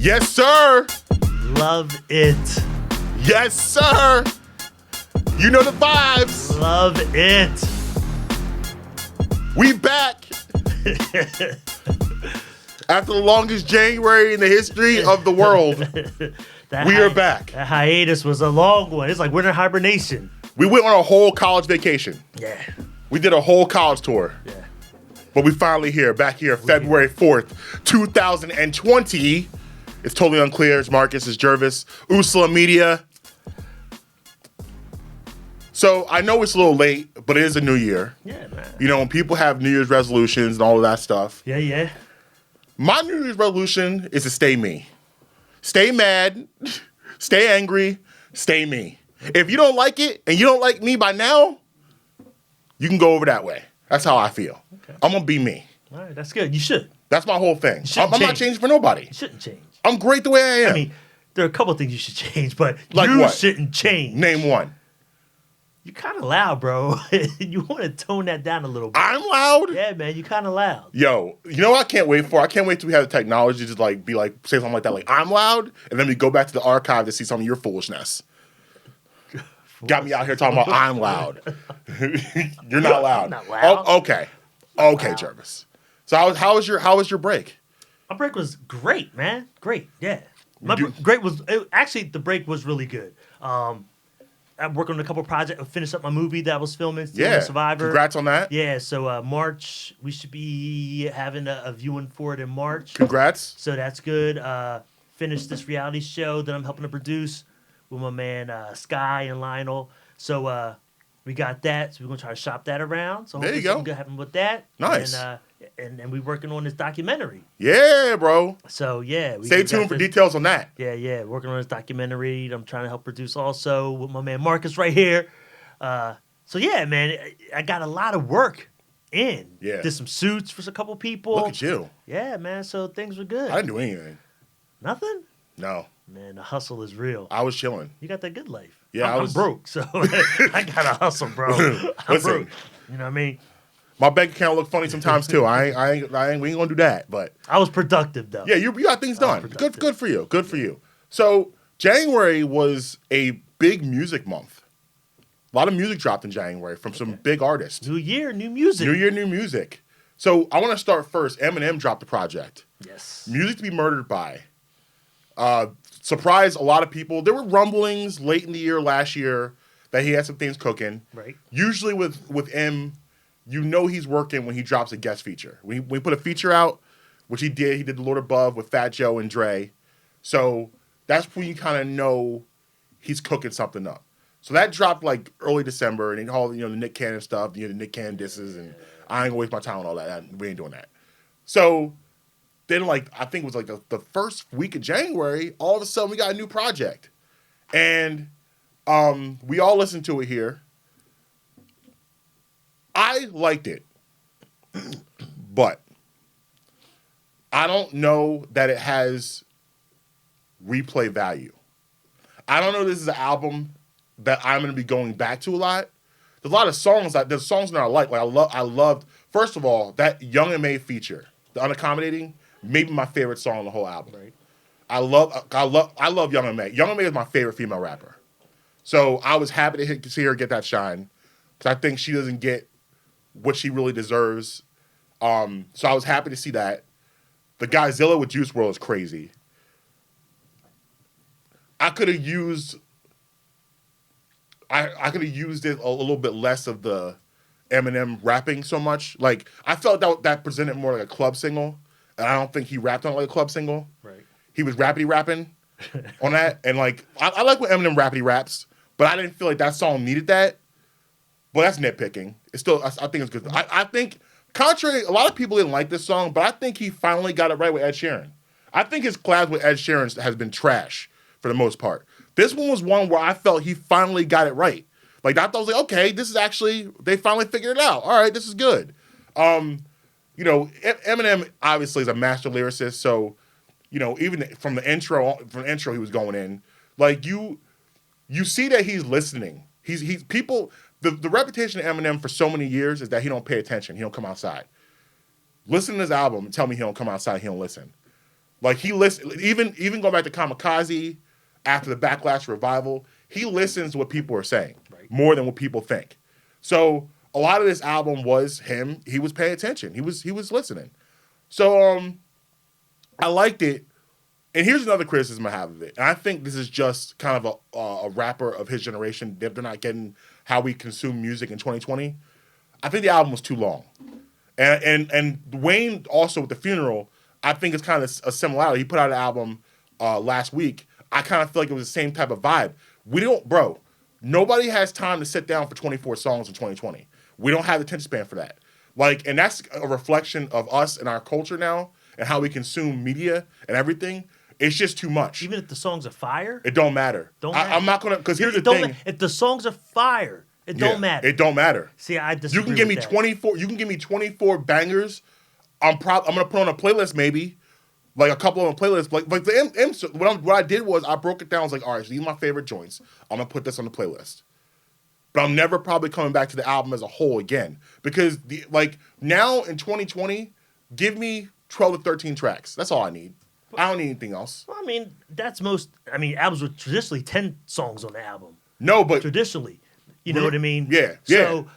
Yes, sir. Love it. Yes, sir. You know the vibes. Love it. We back. After the longest January in the history of the world, we are back. That hiatus was a long one. It's like winter hibernation. We went on a whole college vacation. Yeah. We did a whole college tour. Yeah. But we finally back here, February 4th, 2020. It's totally unclear. It's Marques, it's Gervase, Unclear Media. So I know it's a little late, but it is a new year. Yeah, man. You know, when people have New Year's resolutions and all of that stuff. Yeah. My New Year's resolution is to stay me. Stay mad, stay angry, stay me. If you don't like it and you don't like me by now, you can go over that way. That's how I feel. Okay. I'm going to be me. All right, that's good. You should. That's my whole thing. I'm not changing for nobody. You shouldn't change. I'm great the way I am. I mean, there are a couple of things you should change, but like you what? Shouldn't change. Name one. You're kind of loud, bro. You want to tone that down a little bit. I'm loud? Yeah, man, you're kind of loud. Yo, you know what I can't wait for? I can't wait till we have the technology to say something like that, like I'm loud, and then we go back to the archive to see some of your foolishness. Got me out here talking about I'm loud. You're not loud. I'm not loud. Oh, okay, Gervase. So how was your break? My break was great, man. Great, yeah. Actually, the break was really good. I worked on a couple projects. Finished up my movie that I was filming. Yeah, Survivor. Congrats on that. Yeah, so March, we should be having a viewing for it in March. Congrats. So that's good. Finished this reality show that I'm helping to produce with my man Sky and Lionel. So we got that. So we're going to try to shop that around. So there you go. Something good happen with that. Nice. And we're working on this documentary. Yeah, bro. So, yeah. Stay tuned for details on that. Yeah. Working on this documentary. I'm trying to help produce also with my man Marques right here. So, yeah, man, I got a lot of work in. Yeah. Did some suits for a couple people. Look at you. Yeah, man. So things were good. I didn't do anything. Nothing? No. Man, the hustle is real. I was chilling. You got that good life. Yeah, I'm broke, so I got to hustle, bro. I'm broke. You know what I mean? My bank account look funny sometimes too. we ain't gonna do that. But I was productive though. Yeah, you got things done. Good for you. Good for you. So January was a big music month. A lot of music dropped in January from some big artists. New year, new music. New year, new music. So I want to start first. Eminem dropped the project. Yes. Music to be Murdered By. Surprised a lot of people. There were rumblings late in the year last year that he had some things cooking. Right. Usually with M, you know he's working when he drops a guest feature. We put a feature out, which he did. He did The Lord Above with Fat Joe and Dre. So that's when you kind of know he's cooking something up. So that dropped like early December, and all the Nick Cannon stuff, the Nick Cannon disses, and I ain't gonna waste my time on all that. We ain't doing that. So then, I think it was like the first week of January, all of a sudden we got a new project. And we all listened to it here. I liked it. But I don't know that it has replay value. I don't know if this is an album that I'm going to be going back to a lot. There's a lot of songs that I like. I loved, first of all, that Young M.A. feature, The Unaccommodating, maybe my favorite song on the whole album. Right. I love Young M.A. Young M.A. is my favorite female rapper. So I was happy to see her get that shine because I think she doesn't get what she really deserves. So I was happy to see that. The Godzilla with Juice WRLD is crazy. I could have used it a little bit less of the Eminem rapping so much. Like I felt that presented more like a club single. And I don't think he rapped on it like a club single. Right. He was rapping on that. And I like when Eminem raps, but I didn't feel like that song needed that. Well, that's nitpicking. It's still, I think it's good. I think, contrary, a lot of people didn't like this song, but I think he finally got it right with Ed Sheeran. I think his collab with Ed Sheeran has been trash for the most part. This one was one where I felt he finally got it right. I thought I was okay, this is actually, they finally figured it out. All right, this is good. Eminem obviously is a master lyricist, so, even from the intro he was going in, you see that he's listening. He's people, the reputation of Eminem for so many years is that he don't pay attention. He don't come outside. Listen to his album and tell me he don't come outside, he don't listen. Like he listens, even going back to Kamikaze after the Backlash revival, he listens to what people are saying more than what people think. So a lot of this album was him. He was paying attention. He was listening. So I liked it. And here's another criticism I have of it. And I think this is just kind of a rapper of his generation. They're not getting how we consume music in 2020. I think the album was too long. And Wayne also with The Funeral, I think it's kind of a similarity. He put out an album last week. I kind of feel like it was the same type of vibe. Nobody has time to sit down for 24 songs in 2020. We don't have the attention span for that. Like, and that's a reflection of us and our culture now and how we consume media and everything. It's just too much. Even if the songs are fire? It don't matter. I'm not going to, because here's the thing. If the songs are fire, it don't matter. It don't matter. See, I disagree You can give me 24, you can give me 24 bangers. I'm going to put on a playlist maybe, like a couple of playlists. Like the what I did was I broke it down. I was like, all right, so these are my favorite joints. I'm going to put this on the playlist. But I'm never probably coming back to the album as a whole again. Because now in 2020, give me 12 to 13 tracks. That's all I need. I don't need anything else. Well, I mean, albums were traditionally 10 songs on the album. No, but... Traditionally. You know what I mean? Yeah, So,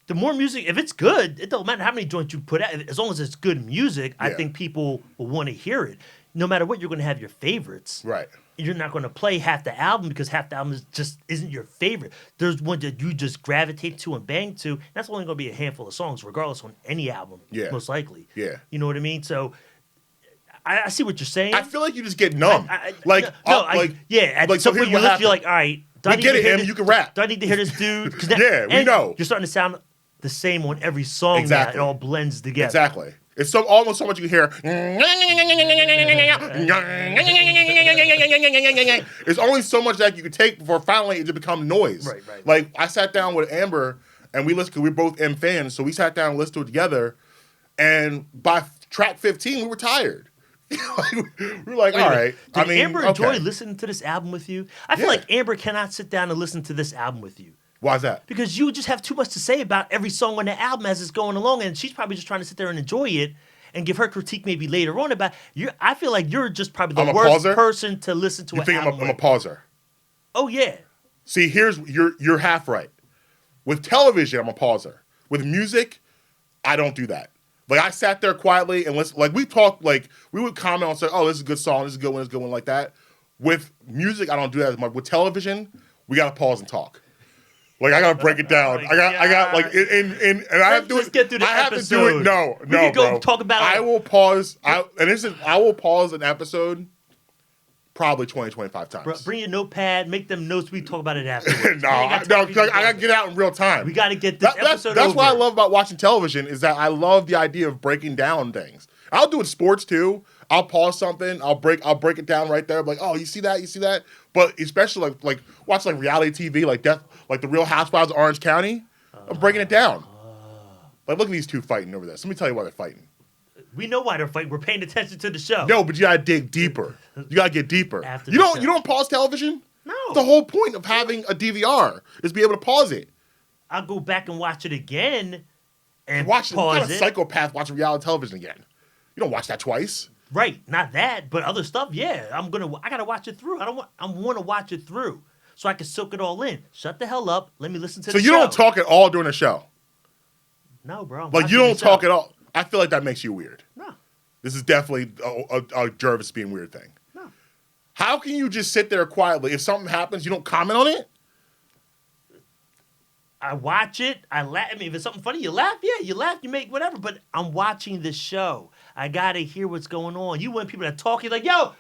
the more music, if it's good, it don't matter how many joints you put out. As long as it's good music, I think people will want to hear it. No matter what, you're going to have your favorites. Right. You're not going to play half the album because half the album isn't your favorite. There's one that you just gravitate to and bang to. That's only going to be a handful of songs, regardless on any album, most likely. Yeah. You know what I mean? So... I see what you're saying. I feel like you just get numb. At some point you listen, you're like, all right. We get it, you can rap. Do I need to hear this dude? We know. You're starting to sound the same on every song. Exactly. Now. It all blends together. Exactly. It's almost so much you can hear. There's only so much that you can take before finally it becomes noise. Right. Like, I sat down with Amber, and we listened, because we're both M fans, so we sat down and listened to it together, and by track 15, we were tired. We're like, all right. Did Amber enjoy listening to this album with you? I feel like Amber cannot sit down and listen to this album with you. Why is that? Because you just have too much to say about every song on the album as it's going along, and she's probably just trying to sit there and enjoy it and give her critique maybe later on about you. I feel like you're just probably the worst person to listen to. You think I'm a pauser? Oh yeah. See, you're half right. With television, I'm a pauser. With music, I don't do that. Like, I sat there quietly and listened. Like, we talked, like, we would comment on, say, oh, this is a good song, this is a good one, this is a good one, like that. With music, I don't do that as much. With television, we got to pause and talk. Like, I got to break it down. I got, like, and I have to do it. Get through the I episode. have to do it. No, we can go talk about it. I will pause. I will pause an episode probably 20, 25 times. Bro, bring your notepad, make them notes. We talk about it afterwards. I got to get out in real time. We got to get this episode That's over. what I love about watching television is that I love the idea of breaking down things. I'll do it in sports too. I'll pause something. I'll break it down right there. I'm like, oh, you see that? But especially like watch like reality TV, like The Real Housewives of Orange County. I'm breaking it down. Like, look at these two fighting over this. Let me tell you why they're fighting. We know why they're fighting. We're paying attention to the show. No, but you gotta dig deeper. You gotta get deeper. You don't pause television? No. The whole point of having a DVR is be able to pause it. I'll go back and watch it again and pause it. You're not a it. psychopath watching reality television again. You don't watch that twice. Right, not that, but other stuff. Yeah, I gotta watch it through. I want to watch it through so I can soak it all in. Shut the hell up. Let me listen to the show. So you don't talk at all during the show? No, bro. Like, you don't talk at all? I feel like that makes you weird. No. This is definitely a Gervase being weird thing. No. How can you just sit there quietly? If something happens, you don't comment on it? I watch it. I laugh. I mean, if it's something funny, you laugh. Yeah, you laugh. You make whatever. But I'm watching the show. I gotta hear what's going on. You want people that talk. You're like, yo,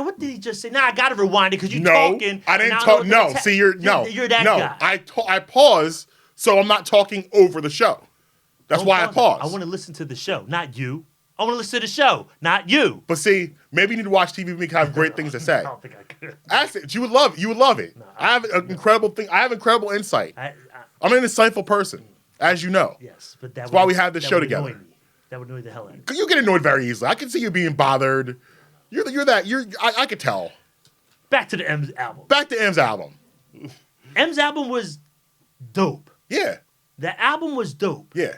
what did he just say? Nah, I gotta rewind it because you're talking. I didn't talk. No, see, you're that guy. I pause, so I'm not talking over the show. That's why I pause. I want to listen to the show, not you. I want to listen to the show, not you. But see, maybe you need to watch TV with me because I have great things to say. I don't think I could. Ask it. You would love it. No, I have an incredible thing. I have incredible insight. I'm an insightful person, as you know. Yes, but that's why we have this show together. That would annoy the hell out of me. You get annoyed very easily. I can see you being bothered. I could tell. Back to the M's album. Back to M's album. M's album was dope. Yeah. The album was dope. Yeah.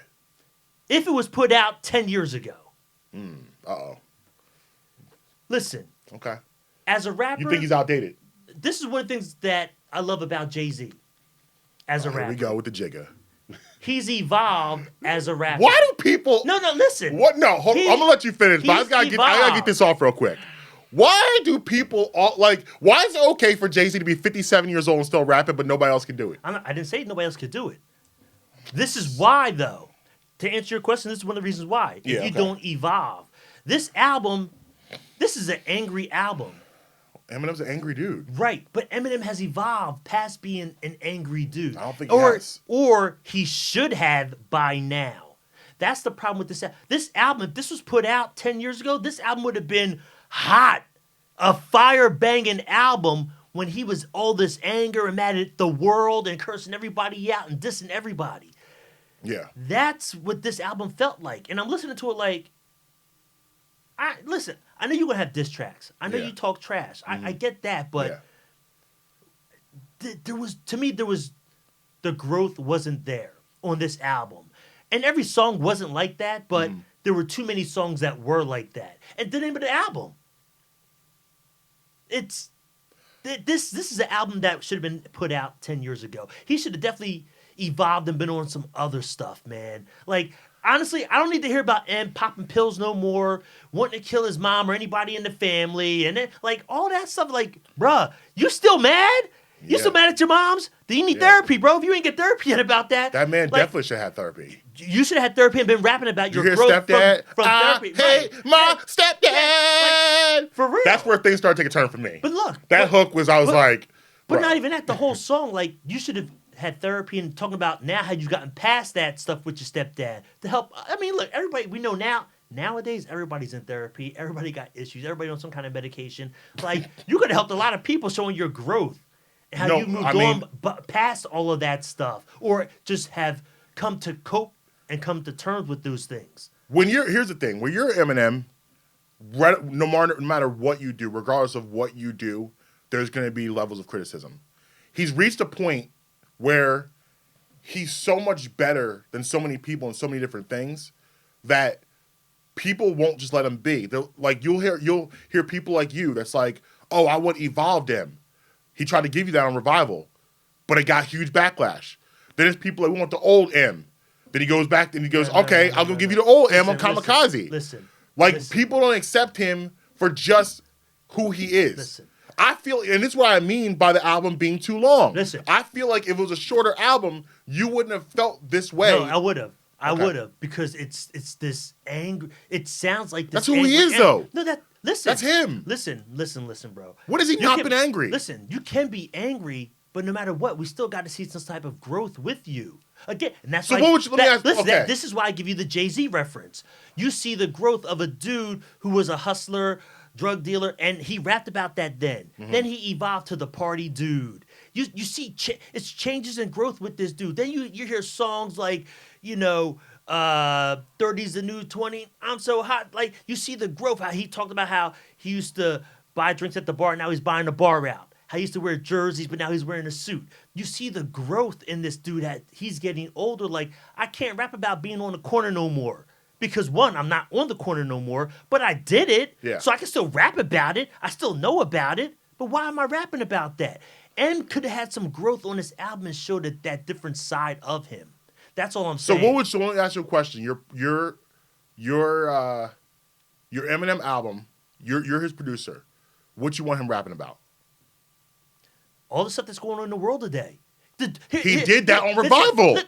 If it was put out 10 years ago. Uh-oh. Listen. Okay. As a rapper... You think he's outdated? This is one of the things that I love about Jay-Z as a rapper. Here we go with the jigger. He's evolved as a rapper. Why do people... No, listen. What? No, hold on. I'm going to let you finish, but I gotta get this off real quick. Why do people... why is it okay for Jay-Z to be 57 years old and still rapping, but nobody else can do it? I didn't say nobody else could do it. This is why, though. To answer your question, this is one of the reasons why. If you don't evolve. This album, this is an angry album. Eminem's an angry dude. Right, but Eminem has evolved past being an angry dude. I don't think he has. Or he should have by now. That's the problem with this album. This album, if this was put out 10 years ago, this album would have been hot. A fire-banging album when he was all this anger and mad at the world and cursing everybody out and dissing everybody. Yeah. That's what this album felt like. And I'm listening to it like, listen, I know you're going to have diss tracks. I know you talk trash. I get that, but there was the growth wasn't there on this album. And every song wasn't like that, but there were too many songs that were like that. And the name of the album, this is an album that should have been put out 10 years ago. He should have definitely evolved and been on some other stuff, man. Like, honestly, I don't need to hear about M popping pills no more, wanting to kill his mom or anybody in the family, and then, like, all that stuff. Like, bruh, you still mad? You still mad at your moms? Then you need therapy, bro. If you ain't get therapy yet about that. That man definitely should have therapy. You should have had therapy and been rapping about your growth stepdad? from therapy. Hey, my stepdad! Like, for real. That's where things started taking a turn for me. But look. Hook was, I was like... But not even that. The whole song, like, you should have had therapy and talking about now how you've gotten past that stuff with your stepdad to help. I mean, look, everybody, we know nowadays everybody's in therapy. Everybody got issues. Everybody on some kind of medication. Like, you could have helped a lot of people showing your growth and how you moved on past all of that stuff, or just have come to cope and come to terms with those things. Here's the thing. When you're Eminem, no matter what you do, regardless of what you do, there's going to be levels of criticism. He's reached a point where he's so much better than so many people in so many different things that people won't just let him be. Like, you'll hear people like you that's like, oh, I want evolved him. He tried to give you that on Revival, but it got huge backlash. Then there's people that want the old M. Then he goes back and he goes, okay, I'll go give you the old M on Kamikaze. Listen. People don't accept him for just who he is. Listen. I feel, and this is what I mean by the album being too long. Listen. I feel like if it was a shorter album, you wouldn't have felt this way. No, I would have. I would have, because it's this anger. It sounds like this. That's who he is, though. No, listen. That's him. Listen, bro. What has he not been angry? Listen, you can be angry, but no matter what, we still got to see some type of growth with you. Again, and that's so. What would you? Let me ask. Listen, okay. this is why I give you the Jay-Z reference. You see the growth of a dude who was a hustler, drug dealer, and he rapped about that then. Mm-hmm. Then he evolved to the party dude. You see it's changes and growth with this dude. Then you hear songs like, 30's the new 20, I'm so hot. Like, you see the growth, how he talked about how he used to buy drinks at the bar, now he's buying the bar out. How he used to wear jerseys, but now he's wearing a suit. You see the growth in this dude that he's getting older. Like, I can't rap about being on the corner no more. Because, one, I'm not on the corner no more, but I did it. Yeah. So I can still rap about it. I still know about it. But why am I rapping about that? M could have had some growth on this album and showed that different side of him. That's all I'm saying. So let me ask you a question. Your Eminem album, you're his producer. What you want him rapping about? All the stuff that's going on in the world today. He did that on Revival.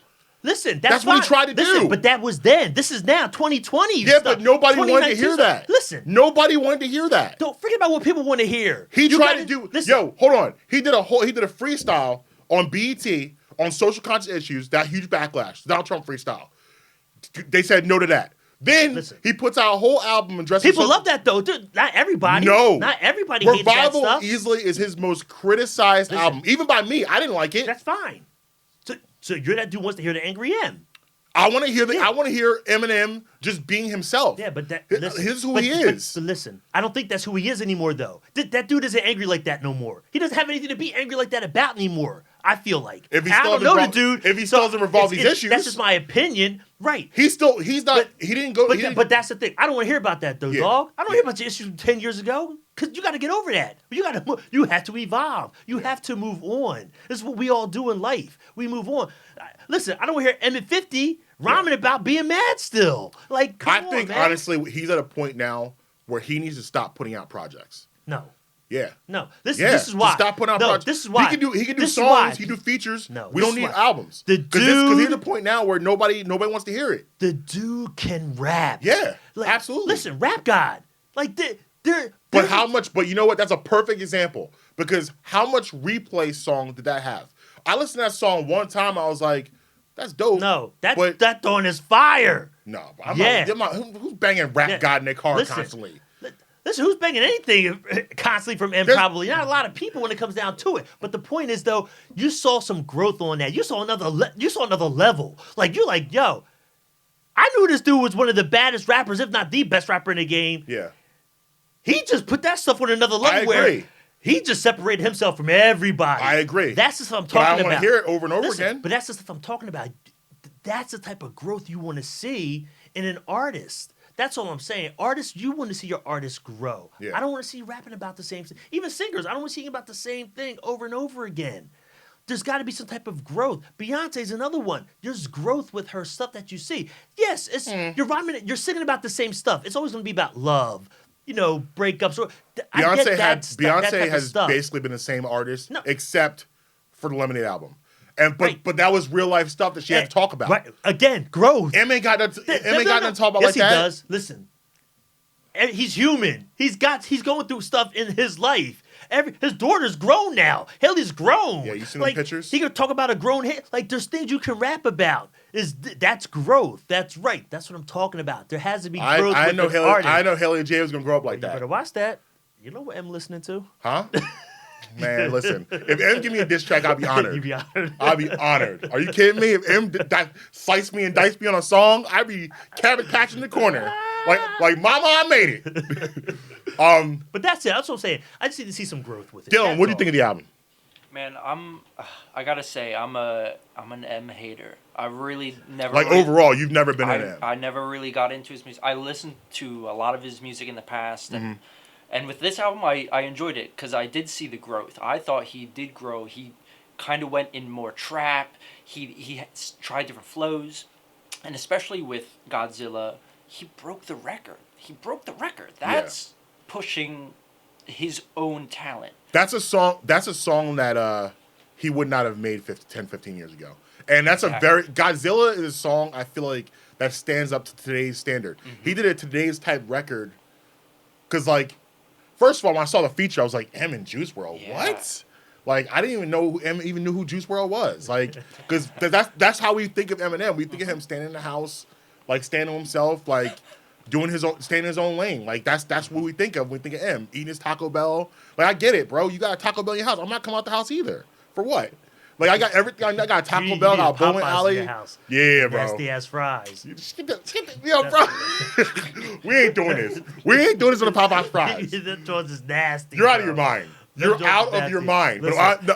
Listen, that's what he tried to do. But that was then. This is now, 2020. Yeah, but nobody wanted to hear that. Listen. Nobody wanted to hear that. Don't forget about what people want to hear. He tried to do... Listen. Yo, hold on. He did a freestyle on BET on social conscious issues, that huge backlash. Donald Trump freestyle. They said no to that. Then he puts out a whole album and dresses... People love that, though. Dude, not everybody. No. Not everybody hates that stuff. Revival easily is his most criticized album. Even by me. I didn't like it. That's fine. So you're that dude who wants to hear the angry M. I want to hear Eminem just being himself. Yeah, but this is who he is. But listen, I don't think that's who he is anymore, though. That dude isn't angry like that no more. He doesn't have anything to be angry like that about anymore. I feel like. If he still doesn't resolve these issues, that's just my opinion. Right. He's not. He didn't go. But that's the thing. I don't want to hear about that though, dog. I don't hear about your issues from 10 years ago. Because you got to get over that. You have to evolve. You have to move on. This is what we all do in life. We move on. Listen, I don't want to hear Emmett 50 rhyming about being mad still. Like, come on, I think, man. honestly, he's at a point now where he needs to stop putting out projects. No. Yeah. No. This is why. Just stop putting out projects. This is why. He can do songs. He can do features. No. We don't need albums. Because he's at a point now where nobody wants to hear it. The dude can rap. Yeah. Like, absolutely. Listen, Rap God. Like, but how much? But you know what? That's a perfect example because how much replay song did that have? I listened to that song one time. I was like, "That's dope." No, that throwing is fire. No, who's banging Rap God in their car constantly? Listen, who's banging anything constantly from M? Probably not a lot of people when it comes down to it. But the point is, though, you saw some growth on that. You saw another level. Like you're like, yo, I knew this dude was one of the baddest rappers, if not the best rapper in the game. Yeah. He just put that stuff on another level where he just separated himself from everybody. I agree. That's the stuff I'm talking about. I don't want to hear it over and over again. But that's the stuff I'm talking about. That's the type of growth you want to see in an artist. That's all I'm saying. Artists, you want to see your artists grow. Yeah. I don't want to see you rapping about the same thing. Even singers, I don't want to see you about the same thing over and over again. There's got to be some type of growth. Beyonce's another one. There's growth with her stuff that you see. Yes, you're rhyming, you're singing about the same stuff. It's always going to be about love. Breakups. Beyonce has basically been the same artist, except for the Lemonade album. But that was real life stuff that she had to talk about. Right. Again, growth. M ain't got nothing to talk about like that. Yes, he does. Listen, he's human. He's going through stuff in his life. His daughter's grown now. Haley's grown. Yeah, you seen the pictures? He could talk about a grown head. Like, there's things you can rap about. That's growth. That's right. That's what I'm talking about. There has to be growth. I know Haley J was gonna grow up like that. You better watch that. You know what I'm listening to? Huh? Man, listen. If M give me a diss track, I'll be honored. You'd be honored. I'll be honored. Are you kidding me? If M slice me and dice me on a song, I'd be Cabbage Patch in the corner. Like Mama, I made it. But that's it. That's what I'm saying. I just need to see some growth with it. Dylan, what do you think of the album? Man, I gotta say, I'm an M hater. I really never overall, you've never been an M. I never really got into his music. I listened to a lot of his music in the past, and with this album, I enjoyed it because I did see the growth. I thought he did grow. He kind of went in more trap. He tried different flows, and especially with Godzilla, he broke the record. That's pushing his own talent. That's a song that he would not have made 10, 15 years ago. And that's Godzilla is a song I feel like that stands up to today's standard. Mm-hmm. He did a today's type record. Because, first of all, when I saw the feature, I was like, M and Juice WRLD, what? I didn't even know M even knew who Juice WRLD was. Because that's how we think of Eminem. We think of him standing in the house, standing himself, doing staying in his own lane. That's what we think of when we think of M. Eating his Taco Bell. I get it, bro. You got a Taco Bell in your house. I'm not coming out the house either. For what? I got everything. I got Taco Bell, I got bowling alley. Yeah, bro. Nasty ass fries. Bro. We ain't doing this. We ain't doing this on the Popeyes fries. That George is nasty. You're out of your mind. You're out of your mind. Listen,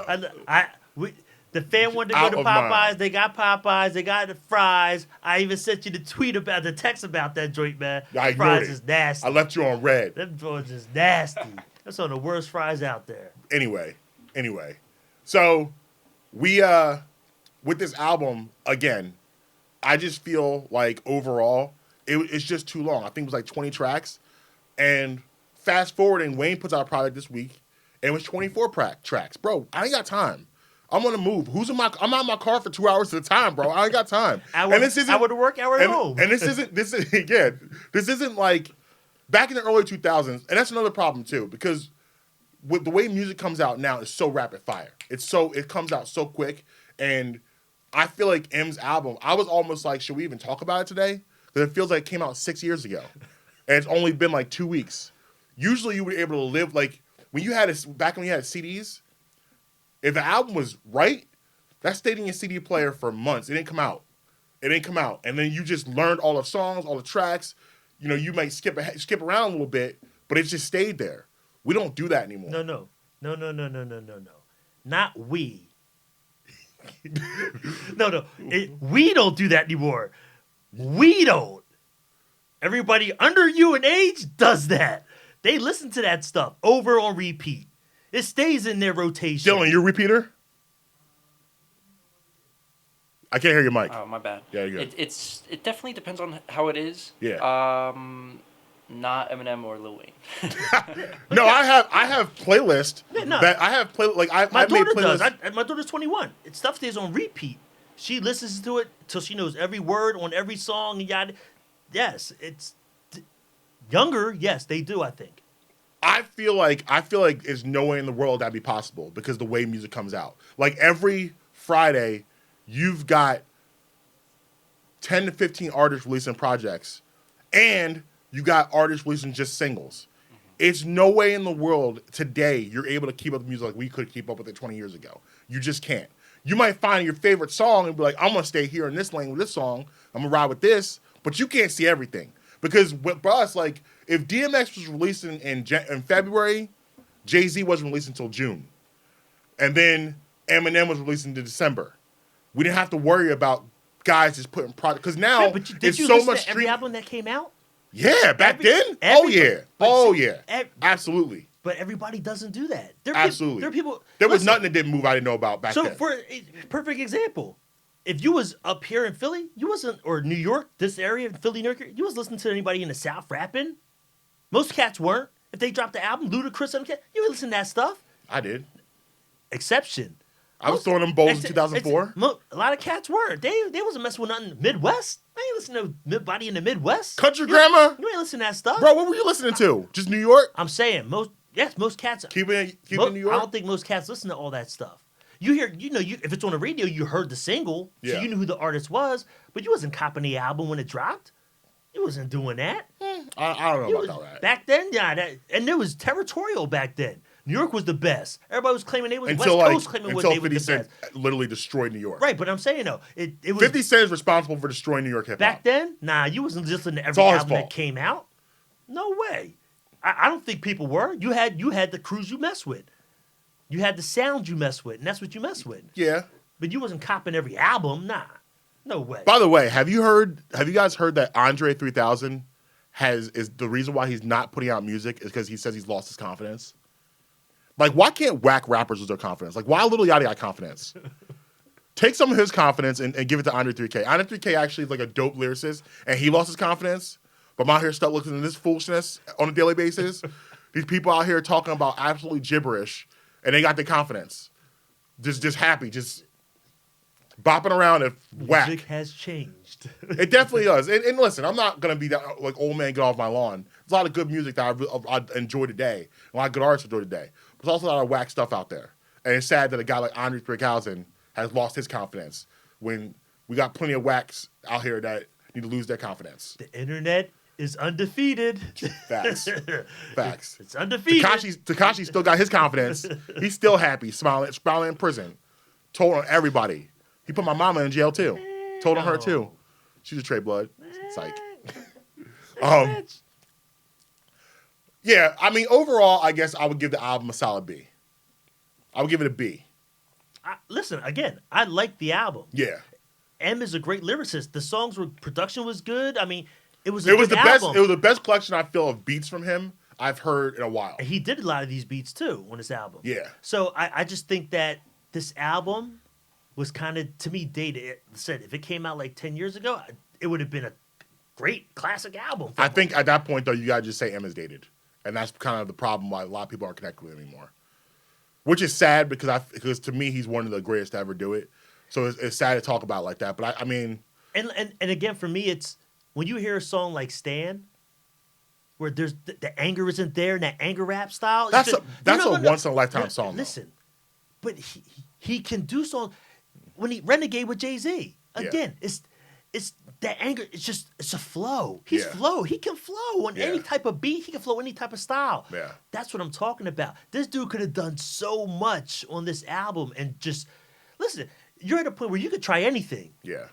the fan wanted to go to Popeyes. They got Popeyes. They got the fries. I even sent you the text about that joint, man. I fries is nasty. I left you on red. Them George is nasty. That's one of the worst fries out there. Anyway. So we with this album, again, I just feel like overall it's just too long. I think it was 20 tracks. And fast forwarding, Wayne puts out a product this week, and it was 24 tracks. Bro, I ain't got time. I'm on the move. I'm out in my car for 2 hours at a time, bro. I ain't got time. Hour to work, hour at home. And this isn't like back in the early 2000s, and that's another problem too, because with the way music comes out now, it's so rapid fire. It comes out so quick, and I feel like M's album, I was almost like, should we even talk about it today? Because it feels like it came out 6 years ago, and it's only been 2 weeks. Usually, you were able to live when you had CDs. If the album was right, that stayed in your CD player for months. It didn't come out. And then you just learned all the songs, all the tracks. You might skip around a little bit, but it just stayed there. We don't do that anymore. No. Not we. No. We don't do that anymore. We don't. Everybody under you in age does that. They listen to that stuff over on repeat. It stays in their rotation. Dylan, you a repeater? I can't hear your mic. Oh, my bad. Yeah, you're good. It definitely depends on how it is. Yeah. Not Eminem or Lil Wayne. No, I have playlist that I have My daughter does. My daughter's 21. It stuff stays on repeat. She listens to it till she knows every word on every song and yada. Yes, it's younger. Yes, they do. I think. I feel like there's no way in the world that'd be possible because the way music comes out. Like every Friday, you've got 10 to 15 artists releasing projects, and you got artists releasing just singles. It's no way in the world today you're able to keep up with music like we could keep up with it 20 years ago. You just can't. You might find your favorite song and be like, I'm going to stay here in this lane with this song. I'm going to ride with this. But you can't see everything. Because for us, like, if DMX was releasing in February, Jay-Z wasn't releasing until June. And then Eminem was releasing in December. We didn't have to worry about guys just putting product. Because now did you listen to every album that came out? Yeah, back then? Absolutely. But everybody doesn't do that. Absolutely. There are people. There was nothing that didn't move I didn't know about back then. So for a perfect example, if you was up here in Philly, you wasn't, or New York, this area, Philly, New York, you was listening to anybody in the South rapping. Most cats weren't. If they dropped the album, Ludacris, you would listen to that stuff. I did. Exception. I was throwing them bowls in 2004. A lot of cats weren't. They wasn't messing with nothing Midwest. I ain't listening to nobody in the Midwest. Country Grammar? You ain't listening to that stuff. Bro, what were you listening to? Just New York? I'm saying, most cats. Keep it New York? I don't think most cats listen to all that stuff. You hear, if it's on the radio, you heard the single, so you knew who the artist was, but you wasn't copping the album when it dropped. You wasn't doing that. I don't know about that. Back then, and it was territorial back then. New York was the best. Everybody was claiming they was West Coast claiming what they were the best. 50 Cent literally destroyed New York. Right, but I'm saying though, it was 50 Cent is responsible for destroying New York hip hop. Back then, you wasn't listening to every album that came out. No way. I don't think people were. You had the crews you mess with. You had the sound you mess with, and that's what you mess with. Yeah. But you wasn't copping every album. Nah. No way. By the way, have you guys heard that Andre 3000 is the reason why he's not putting out music is because he says he's lost his confidence? Like, why can't whack rappers lose their confidence? Like, why Lil Yachty got confidence? Take some of his confidence and give it to Andre 3K. Andre 3K actually is like a dope lyricist, and he lost his confidence. But I'm out here stuck listening to this foolishness on a daily basis. These people out here talking about absolutely gibberish, and they got their confidence. Just happy, just bopping around and whack. Music has changed. It definitely does. And listen, I'm not going to be that like old man get off my lawn. There's a lot of good music that I enjoy today. A lot of good artists enjoy today. But there's also a lot of whack stuff out there. And it's sad that a guy like Andre 3000 has lost his confidence when we got plenty of whacks out here that need to lose their confidence. The internet is undefeated. Facts. It's undefeated. Tekashi still got his confidence. He's still happy, smiling in prison. Told on everybody. He put my mama in jail too. Told on her too. She's a Trey Blood. Psych. Yeah, I mean, overall, I guess I would give the album a solid B. I would give it a B. Listen, again, I like the album. Yeah. M is a great lyricist. The production was good. I mean, it was a good album. It was the best collection I feel of beats from him I've heard in a while. He did a lot of these beats too on this album. Yeah. So I just think that this album was kind of, to me, dated. It said if it came out like 10 years ago, it would have been a great classic album. I think at that point, though, you got to just say M is dated. And that's kind of the problem why a lot of people aren't connected with him anymore. Which is sad because to me, he's one of the greatest to ever do it. So it's sad to talk about like that. But I mean... And again, for me, it's when you hear a song like Stan, where there's the anger isn't there, and that anger rap style. That's a once-in-a-lifetime song. Listen, but he can do songs. When he Renegade with Jay-Z, again, it's that anger. It's a flow. He's flow. He can flow on any type of beat. He can flow any type of style. Yeah, that's what I'm talking about. This dude could have done so much on this album, and just listen. You're at a point where you could try anything. Yeah.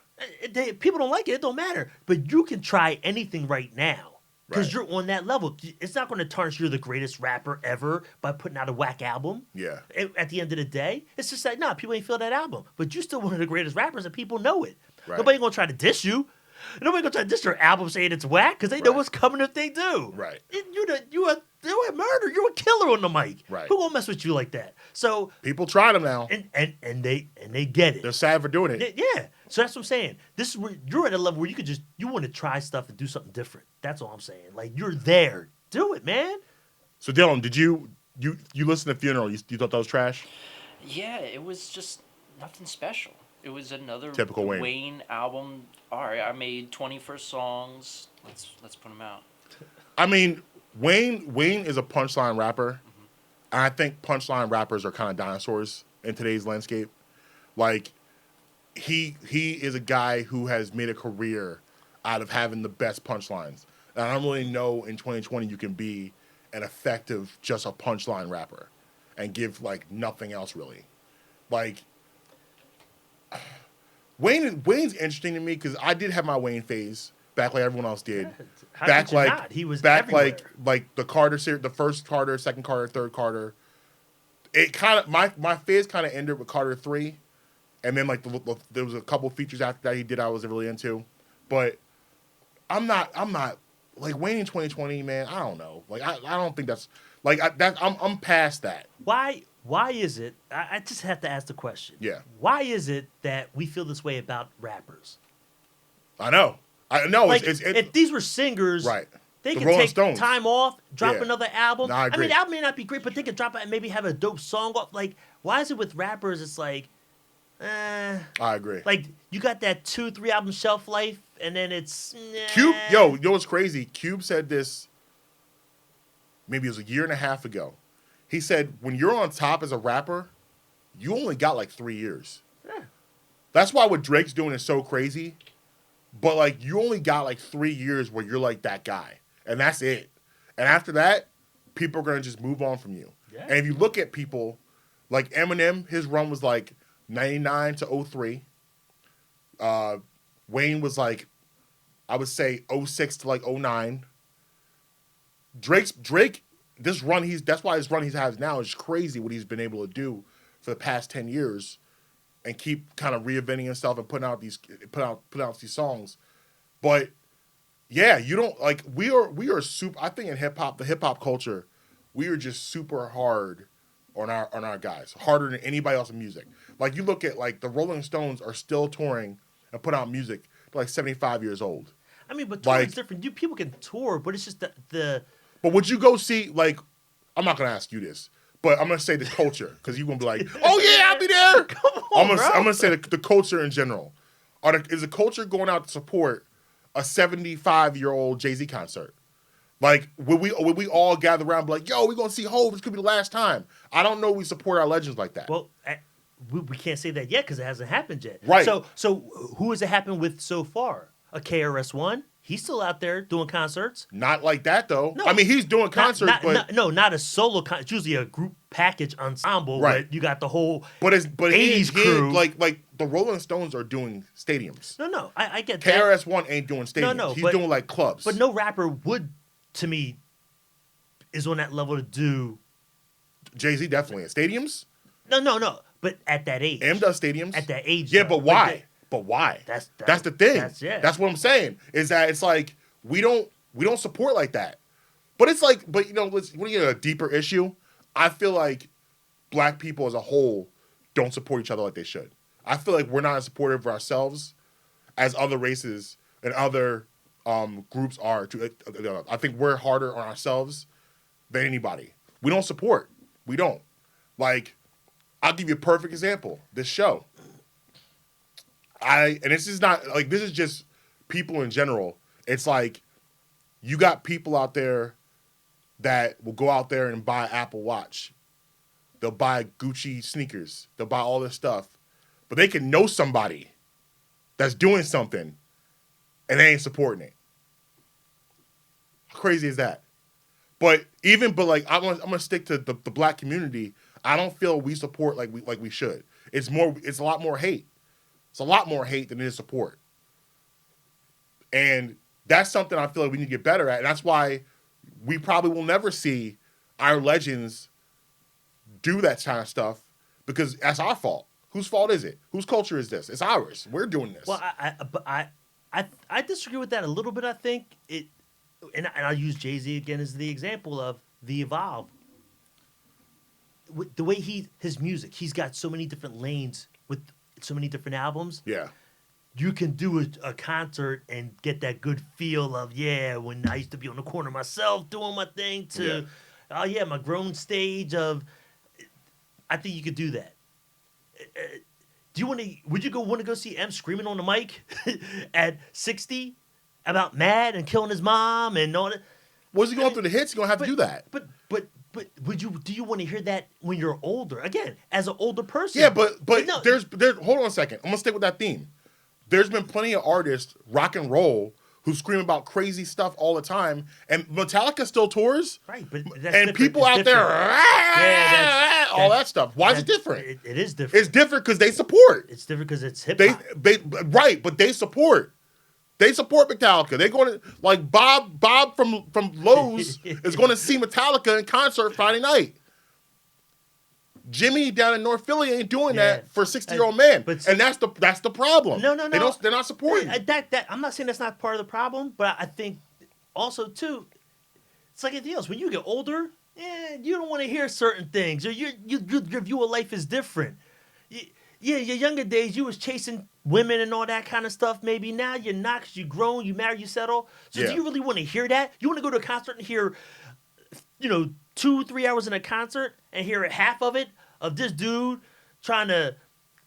People don't like it. It don't matter. But you can try anything right now because you're on that level. It's not going to tarnish you're the greatest rapper ever by putting out a whack album. Yeah. At the end of the day, it's just like, people ain't feel that album. But you're still one of the greatest rappers and people know it. Right. Nobody going to try to diss you. Nobody gonna try to diss your album saying it's whack because they know what's coming if they do. Right. You a murder. You're a killer on the mic. Right. Who gonna mess with you like that? So people try them now, and they get it. They're sad for doing it. Yeah. So that's what I'm saying. This is where you're at a level where you want to try stuff and do something different. That's all I'm saying. Like you're there. Do it, man. So Dylan, did you listen to Funeral? You thought that was trash? Yeah, it was just nothing special. It was another typical Wayne album. All right, I made 21st songs. Let's put them out. I mean, Wayne is a punchline rapper. And I think punchline rappers are kind of dinosaurs in today's landscape. Like, he is a guy who has made a career out of having the best punchlines. And I don't really know in 2020 you can be an effective, just a punchline rapper and give, like, nothing else really. Like, Wayne's interesting to me because I did have my Wayne phase back like everyone else did. How back could you not? He was back everywhere. like the Carter series, the first Carter, second Carter, third Carter. It kind of my phase kind of ended with Carter 3, and then like there was a couple features after that he did I was really into, but I'm not like Wayne in 2020, man. I don't know. Like I don't think that's like I'm past that. Why is it? I just have to ask the question. Yeah. Why is it that we feel this way about rappers? I know. Like, if these were singers, right? They the can Rolling take Stones. time off, drop another album. No, I agree. mean, the album may not be great, but they can drop it and maybe have a dope song off. Like, why is it with rappers? It's like, I agree. Like, you got that 2-3 album shelf life, and then it's Cube. You know what's crazy? Cube said this. Maybe it was a year and a half ago. He said, when you're on top as a rapper, you only got like 3 years. Yeah. That's why what Drake's doing is so crazy. But, like, you only got, like, 3 years where you're, like, that guy. And that's it. And after that, people are going to just move on from you. Yeah. And if you look at people, like Eminem, his run was, like, 99 to 03. Wayne was, like, I would say 06 to, like, 09. Drake, this run, that's why his run he has now is crazy what he's been able to do for the past 10 years. And keep kind of reinventing himself and putting out these songs, but yeah, you don't like we are super. I think in the hip hop culture, we are just super hard on our guys, harder than anybody else in music. Like you look at like the Rolling Stones are still touring and put out music. They're like 75 years old. I mean, but touring's different. People can tour, but it's just the. But would you go see like? I'm not gonna ask you this. But I'm gonna say the culture because you're gonna be like, "Oh yeah, I'll be there." Come on, I'm gonna say the culture in general. Is the culture going out to support a 75-year-old Jay-Z concert? Like, would we all gather around and be like, "Yo, we're gonna see Hov. This could be the last time." I don't know. We support our legends like that. Well, we can't say that yet because it hasn't happened yet. Right. So who has it happened with so far? A KRS-One. He's still out there doing concerts. Not like that though. No, I mean, he's doing concerts, not a solo concert. It's usually a group package ensemble. Right. But you got the whole 80s crew. Like the Rolling Stones are doing stadiums. No, I get that. KRS-One ain't doing stadiums. No, he's doing like clubs. But no rapper would, to me, is on that level to do. Jay-Z definitely in stadiums. No. But at that age, M does stadiums at that age. Yeah, though. but why? But why? That's the thing. That's what I'm saying. Is that it's like we don't support like that. But it's like, you know, when you get a deeper issue, I feel like black people as a whole don't support each other like they should. I feel like we're not as supportive of ourselves as other races and other groups are. I think we're harder on ourselves than anybody. We don't support. We don't. Like, I'll give you a perfect example. This show. And this is not like this is just people in general. It's like you got people out there that will go out there and buy Apple Watch. They'll buy Gucci sneakers. They'll buy all this stuff. But they can know somebody that's doing something and they ain't supporting it. How crazy is that? But like I'm gonna stick to the black community. I don't feel we support like we should. It's a lot more hate. It's a lot more hate than it is support. And that's something I feel like we need to get better at. And that's why we probably will never see our legends do that kind of stuff because that's our fault. Whose fault is it? Whose culture is this? It's ours. We're doing this. Well, I disagree with that a little bit. I think it, and I'll use Jay-Z again as the example of the Evolve. The way his music, he's got so many different lanes with so many different albums. Yeah. You can do a concert and get that good feel of, when I used to be on the corner myself doing my thing to, my grown stage of, I think you could do that. Would you want to go see M screaming on the mic at 60 about mad and killing his mom and all that? Was he going through the hits? He's going to have to do that. But do you want to hear that when you're older? Again, as an older person. Yeah, but no, there's hold on a second. I'm going to stick with that theme. There's been plenty of artists, rock and roll, who scream about crazy stuff all the time, and Metallica still tours. Right, but and people out there, all that stuff. Why is it different? It is different. It's different because they support. It's different because it's hip hop. Right, but they support. They support Metallica. They're going to, like Bob from Lowe's is going to see Metallica in concert Friday night. Jimmy down in North Philly ain't doing that for a 60-year-old man, and that's the problem. No. They're not supporting. That I'm not saying that's not part of the problem, but I think also too, it's like anything else. When you get older, you don't want to hear certain things, or your view of life is different. Your younger days, you was chasing women and all that kind of stuff. Maybe now you're not because you grown, you marry, you settle. So do you really want to hear that? You want to go to a concert and hear, 2-3 hours in a concert and hear half of it of this dude trying to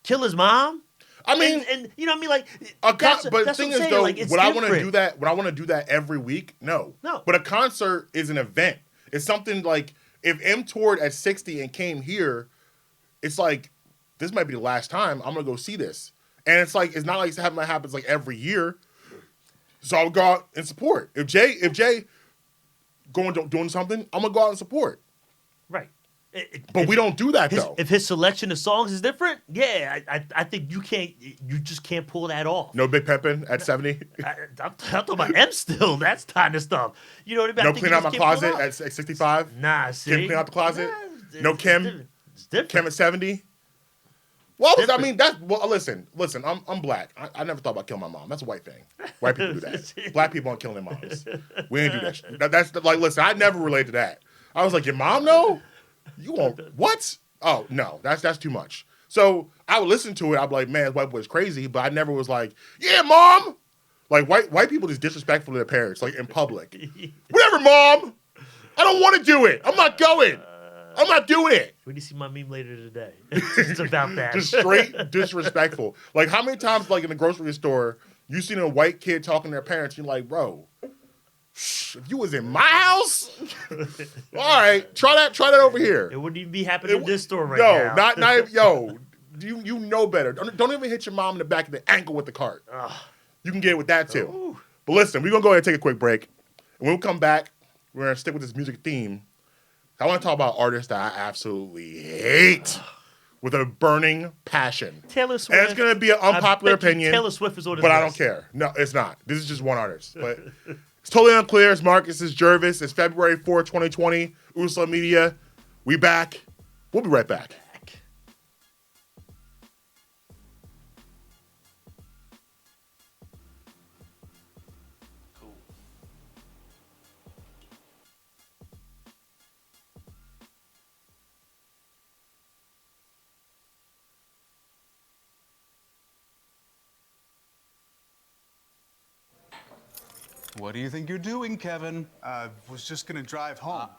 kill his mom? I mean, and you know what I mean, like. But the thing is, though, would I want to do that? Would I want to do that every week? No. But a concert is an event. It's something like if M toured at 60 and came here, it's like this might be the last time I'm gonna go see this, and it's like it's not like something that happens like every year. So I'll go out and support. If Jay doing something, I'm gonna go out and support. Right. But we don't do that though. If his selection of songs is different, I think you just can't pull that off. No Big Pimpin' at 70. I'm talking about M still. That's kind of stuff. You know what I mean? No Clean Out My Closet at 65. Nah, see. Kim Clean Out the Closet. No Kim. It's different. Kim at 70. Well, I mean listen. I'm black. I never thought about killing my mom. That's a white thing. White people do that. Black people aren't killing their moms. We ain't do that shit. That's like, listen. I never related to that. I was like, your mom know? You won't. What? Oh no, that's too much. So I would listen to it. I'd be like, man, this white boy's crazy. But I never was like, yeah, mom. Like white people just disrespectful to their parents, like in public. Whatever, mom. I don't want to do it. I'm not going. I'm not doing it. When you see my meme later today, it's about that. Just straight disrespectful. Like how many times, like in the grocery store, you seen a white kid talking to their parents? You're like, bro. If you was in my house, all right, try that over here. It wouldn't even be happening in this store right now. No, not even, yo. You know better. Don't even hit your mom in the back of the ankle with the cart. You can get it with that too. Ooh. But listen, we're gonna go ahead and take a quick break. And when we come back, we're gonna stick with this music theme. I want to talk about artists that I absolutely hate with a burning passion. Taylor Swift. And it's gonna be an unpopular opinion. Taylor Swift is on his but I don't care. No, it's not. This is just one artist. But it's totally unclear. It's Marques. It's Gervase. It's February 4th, 2020. Ursula Media. We back. We'll be right back. What do you think you're doing, Kevin? Was just gonna drive home.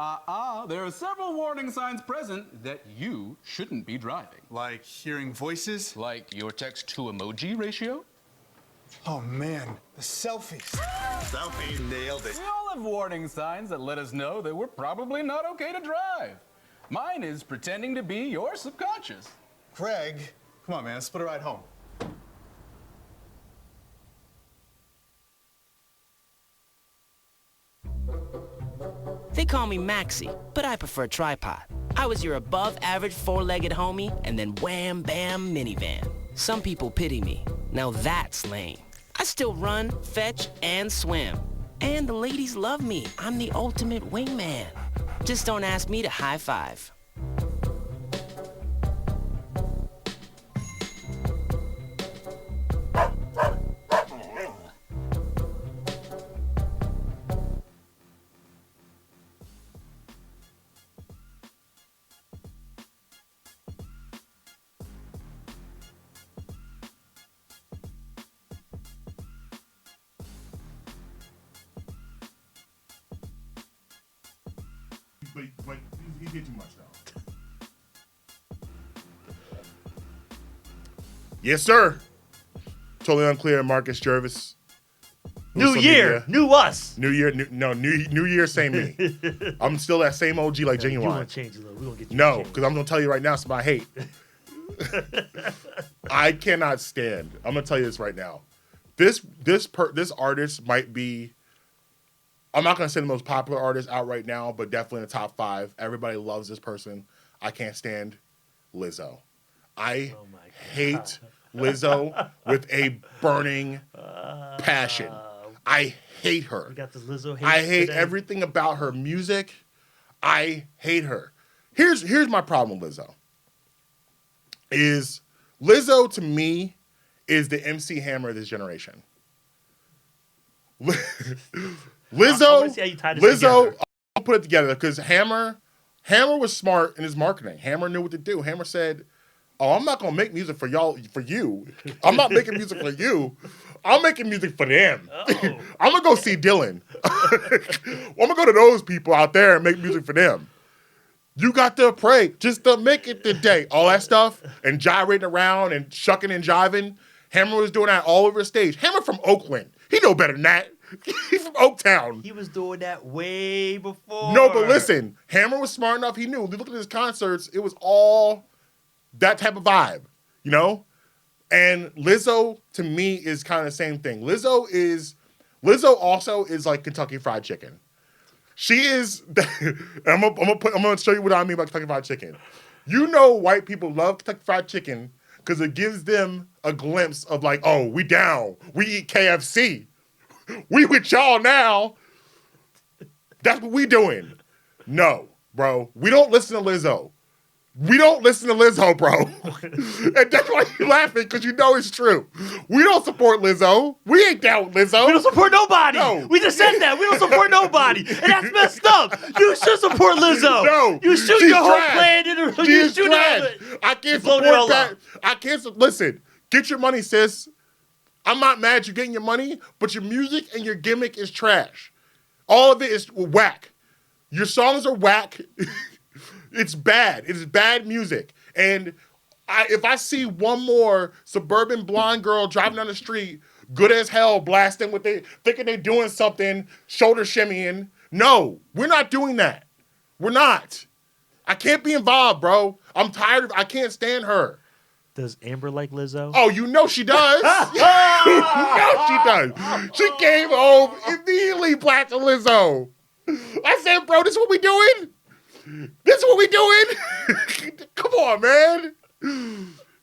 There are several warning signs present that you shouldn't be driving. Like hearing voices? Like your text-to-emoji ratio? Oh man, the selfies. Selfie, nailed it. We all have warning signs that let us know that we're probably not okay to drive. Mine is pretending to be your subconscious. Craig, come on man, let's split a ride home. They call me Maxie, but I prefer tripod. I was your above-average four-legged homie, and then wham, bam, minivan. Some people pity me. Now that's lame. I still run, fetch, and swim. And the ladies love me. I'm the ultimate wingman. Just don't ask me to high five. but he did too much though. Yes, sir. Totally Unclear. Marques, Gervase. New year, new us. New year, new year, same me. I'm still that same OG like Genuine. You want to change a little? We gonna get you. No, because I'm gonna tell you right now, something I hate. I cannot stand. I'm gonna tell you this right now. This artist might be. I'm not gonna say the most popular artist out right now, but definitely in the top 5. Everybody loves this person. I can't stand Lizzo. I hate Lizzo with a burning passion. I hate her. We got this Lizzo hate. I hate today. everything about her music. I hate her. Here's my problem with Lizzo. Is Lizzo to me is the MC Hammer of this generation. Lizzo, I'll put it together because Hammer was smart in his marketing. Hammer knew what to do. Hammer said, "Oh, I'm not gonna make music for y'all, for you. I'm not making music for you. I'm making music for them. I'm gonna go see Dylan. I'm gonna go to those people out there and make music for them. You got to pray just to make it today. All that stuff and gyrating around and shucking and jiving. Hammer was doing that all over the stage. Hammer from Oakland. He know better than that. He's from Oaktown. He was doing that way before. No, but listen, Hammer was smart enough. He knew. Look at his concerts. It was all that type of vibe, you know? And Lizzo, to me, is kind of the same thing. Lizzo also is like Kentucky Fried Chicken. She is. I'm gonna show you what I mean by Kentucky Fried Chicken. You know, white people love Kentucky Fried Chicken because it gives them a glimpse of like, oh, we down. We eat KFC. We with y'all now. That's what we doing. No, bro. We don't listen to Lizzo. We don't listen to Lizzo, bro. And that's why you're laughing, because you know it's true. We don't support Lizzo. We ain't down with Lizzo. We don't support nobody. No. We just said that. We don't support nobody. And that's messed up. You should support Lizzo. No. You shoot She's your whole trash. plan in her. She You is shoot trash. it. I can't Blow it support all that. up. I can't. Listen, get your money, sis. I'm not mad at you getting your money, but your music and your gimmick is trash. All of it is whack. Your songs are whack. It's bad. It's bad music. And if I see one more suburban blonde girl driving down the street, good as hell, blasting with thinking they're doing something, shoulder shimmying. No, we're not doing that. We're not. I can't be involved, bro. I'm tired I can't stand her. Does Amber like Lizzo? Oh, you know she does. You know she does. She came home immediately blasting Lizzo. I said, bro, this is what we doing? This is what we doing? Come on, man.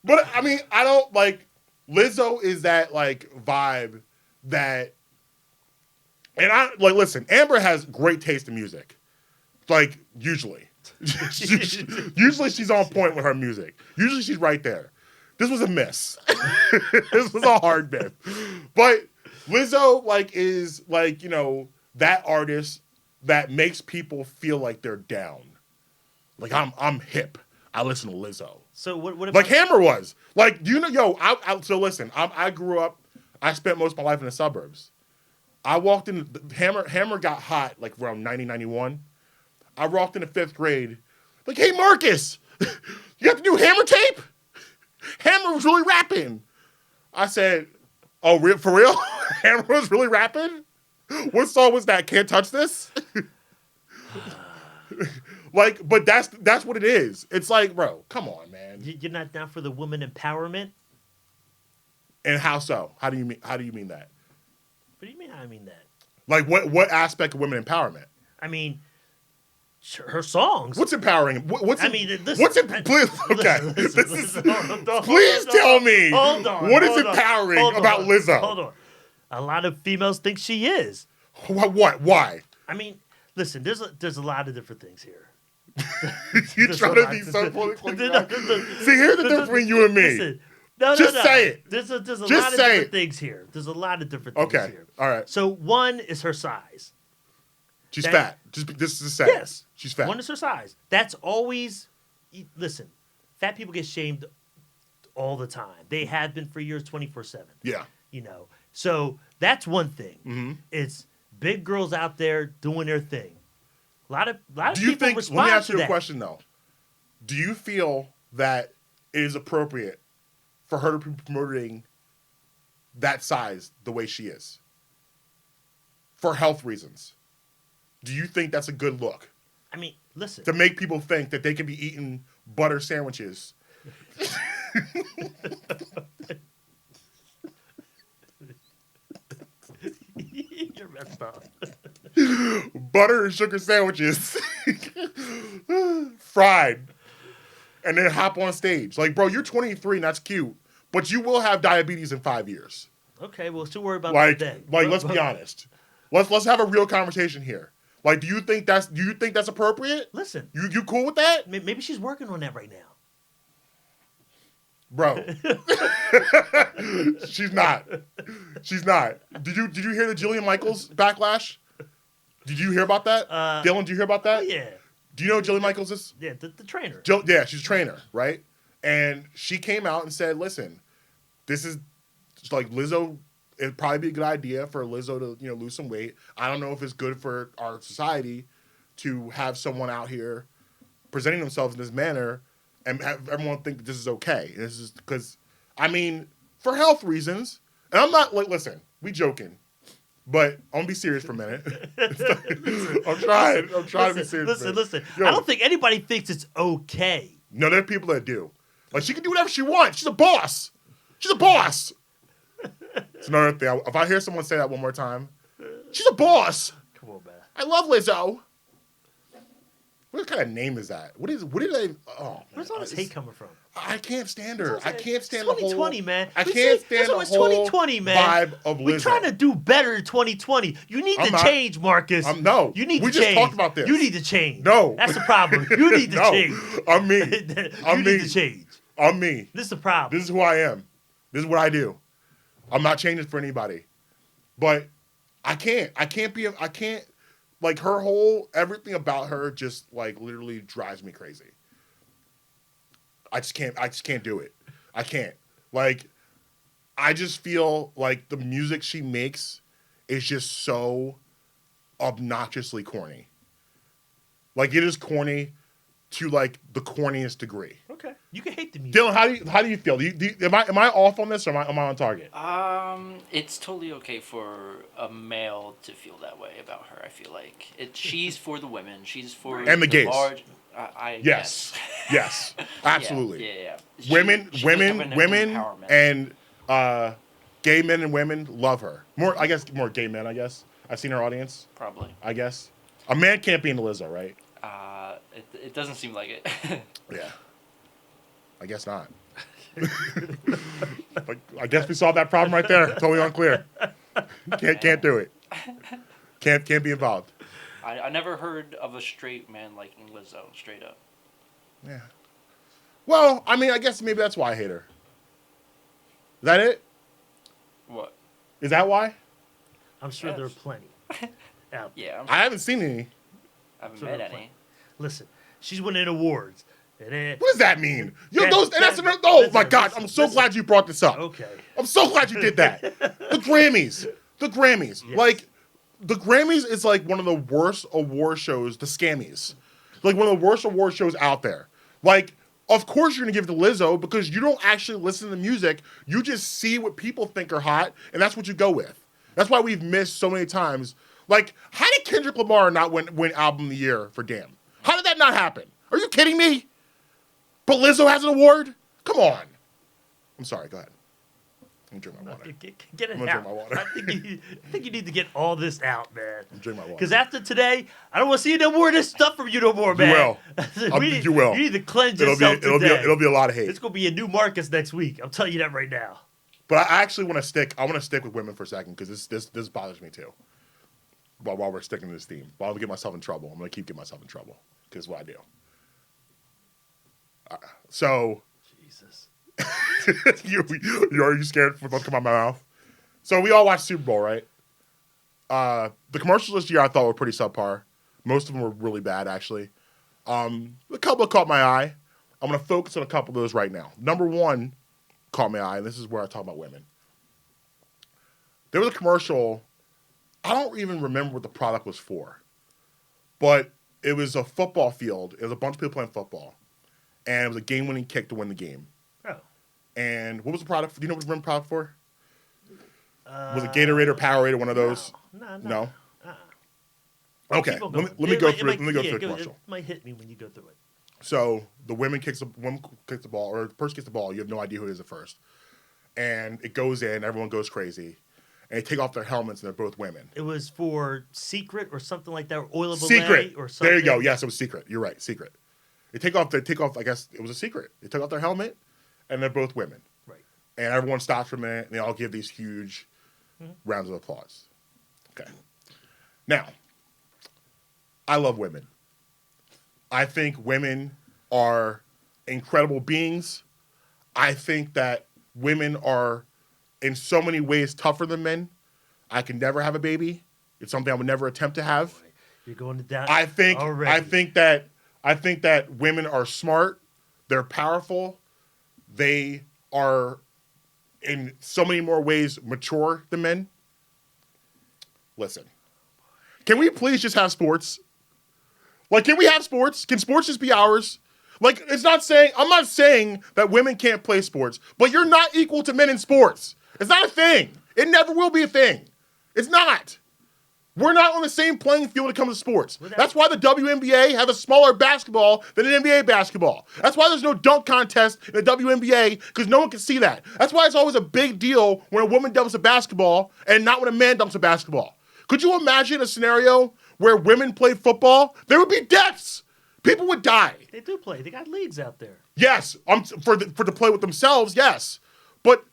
But I mean, I don't like Lizzo is that like vibe that, and I like listen. Amber has great taste in music, like usually. Usually she's on point with her music. Usually she's right there. This was a miss. This was a hard miss. But Lizzo like is like, you know, that artist that makes people feel like they're down. Like I'm hip. I listen to Lizzo. So what if like Hammer was. Like, you know, yo, so listen, I grew up, I spent most of my life in the suburbs. I walked in, Hammer got hot like around 90, 91. I walked into 5th grade, like, hey, Marques, you got the new Hammer tape? Hammer was really rapping. I said, oh, for real? Hammer was really rapping? What song was that? Can't Touch This? Like, but that's what it is. It's like, bro, come on, man. You're not down for the woman empowerment? And how so? How do you mean that? What do you mean how I mean that? Like what aspect of women empowerment? I mean, her songs. What's empowering? What's listen, please, okay. Please tell me what is empowering about Lizzo? Hold on. A lot of females think she is. What? Why? I mean, listen, there's a lot of different things here. You trying to be so politically correct. See, here's the difference between you and me. Listen, Just say it. There's a Just lot of say different it. things here. There's a lot of different things Okay. here. All right. So one is her size. She's fat. This is a fact. Yes. She's fat. One is her size. That's always, listen, fat people get shamed all the time. They have been for years 24/7. Yeah. You know. So that's one thing. Mm-hmm. It's big girls out there doing their thing. A lot of Do you people think? respond Let me ask to you a that. question though. Do you feel that it is appropriate for her to be promoting that size the way she is for health reasons? Do you think that's a good look? I mean, listen. To make people think that they can be eating butter sandwiches. You're messed up. Butter and sugar sandwiches. Fried. And then hop on stage. Like, bro, you're 23 and that's cute. But you will have diabetes in 5 years. Okay, well, still worry about that then. Let's be honest. Let's have a real conversation here. Like, do you think that's appropriate? Listen. You cool with that? Maybe she's working on that right now. Bro. She's not. Did you hear the Jillian Michaels backlash? Did you hear about that? Dylan, did you hear about that? Yeah. Do you know who Jillian Michaels is? Yeah, the trainer. Yeah, she's a trainer, right? And she came out and said, listen, this is like Lizzo, it'd probably be a good idea for Lizzo to, lose some weight. I don't know if it's good for our society to have someone out here presenting themselves in this manner and have everyone think that this is okay. This is because, for health reasons, and I'm not like, listen, we joking, but I'm gonna be serious for a minute. I'm trying to be serious. Listen. Yo, I don't think anybody thinks it's okay. No, there are people that do. Like, she can do whatever she wants. She's a boss. It's another thing. If I hear someone say that one more time, she's a boss. Come on, man. I love Lizzo. What kind of name is that? What did they? Oh, where's all this hate coming from? I can't stand her. I can't stand the whole 2020, man. I can't stand the whole 2020, man. Vibe of Lizzo. We're trying to do better in 2020. You need to change, Marcus. No. You need to change. We just talked about this. You need to change. No. That's the problem. You need to change. I'm me. You need to change. I'm me. This is the problem. This is who I am. This is what I do. I'm not changing for anybody. But I can't. Like, her whole, everything about her just, like, literally drives me crazy. I just can't do it. I can't. Like, I just feel like the music she makes is just so obnoxiously corny. Like, it is corny to, like, the corniest degree. Okay. You can hate the music. Dylan, how do you feel? Am I off on this, or am I on target? It's totally okay for a male to feel that way about her. I feel like she's for the women. She's for and the gays. Large, yes, yes, absolutely. Yeah. Women, empowerment. and gay men and women love her. More gay men. I guess I've seen her audience. Probably. I guess a man can't be into Lizzo, right? It doesn't seem like it. Yeah. I guess not. But I guess we solved that problem right there. Totally unclear. Can't do it. Can't be involved. I never heard of a straight man liking Lizzo, straight up. Yeah. Well, I guess maybe that's why I hate her. Is that it? What? Is that why? I'm sure there are plenty. Yeah. I haven't seen any. I haven't met any. Listen, she's winning awards. What does that mean? Oh my God! I'm so glad you brought this up. Okay. I'm so glad you did that. The Grammys. Yes. Like, the Grammys is like one of the worst award shows. The Scammies, like one of the worst award shows out there. Like, of course you're gonna give it to Lizzo because you don't actually listen to the music. You just see what people think are hot, and that's what you go with. That's why we've missed so many times. Like, how did Kendrick Lamar not win Album of the Year for Damn? How did that not happen? Are you kidding me? But Lizzo has an award? Come on. I'm sorry. Go ahead. Let me drink my water. Get it I'm gonna out. drink my water. I think you need to get all this out, man. Drink my water. Because after today, I don't want to see no more of this stuff from you no more, man. You will. You will. You need to cleanse yourself today. It'll be a lot of hate. It's going to be a new Marcus next week. I'm telling you that right now. But I actually want to stick. I want to stick with women for a second because this bothers me too. While we're sticking to this theme, while I get myself in trouble, I'm gonna keep getting myself in trouble because what I do. So, Jesus, are you scared for what's coming out of my mouth? So we all watched Super Bowl, right? The commercials this year I thought were pretty subpar. Most of them were really bad, actually. A couple caught my eye. I'm gonna focus on a couple of those right now. Number one caught my eye, and this is where I talk about women. There was a commercial. I don't even remember what the product was for, but It was a football field. It was a bunch of people playing football, and it was a game-winning kick to win the game. Oh. And what was the product? Do you know what the rim product for? Was it Gatorade or Powerade or one of those? No. Okay, let me go through the commercial. It might hit me when you go through it. So the woman kicks the ball, or the person kicks the ball. You have no idea who it is at first, and it goes in. Everyone goes crazy, and they take off their helmets, and they're both women. It was for secret or something like that, or oil of secret or something. There you go. Yes, it was secret. You're right. Secret. They take off. I guess it was a secret. They took off their helmet, and they're both women. Right. And everyone stops for a minute, and they all give these huge rounds of applause. Okay. Now, I love women. I think women are incredible beings. I think that women are, in so many ways, tougher than men. I can never have a baby. It's something I would never attempt to have. You're going to down. I think that women are smart. They're powerful. They are, in so many more ways, mature than men. Listen, can we please just have sports? Like, can we have sports? Can sports just be ours? Like, I'm not saying that women can't play sports, but you're not equal to men in sports. It's not a thing. It never will be a thing. It's not. We're not on the same playing field when it comes to sports. That's why the WNBA has a smaller basketball than an NBA basketball. That's why there's no dunk contest in the WNBA, because no one can see that. That's why it's always a big deal when a woman dumps a basketball and not when a man dumps a basketball. Could you imagine a scenario where women played football? There would be deaths. People would die. They do play. They got leagues out there. Yes, for to play with themselves, yes. But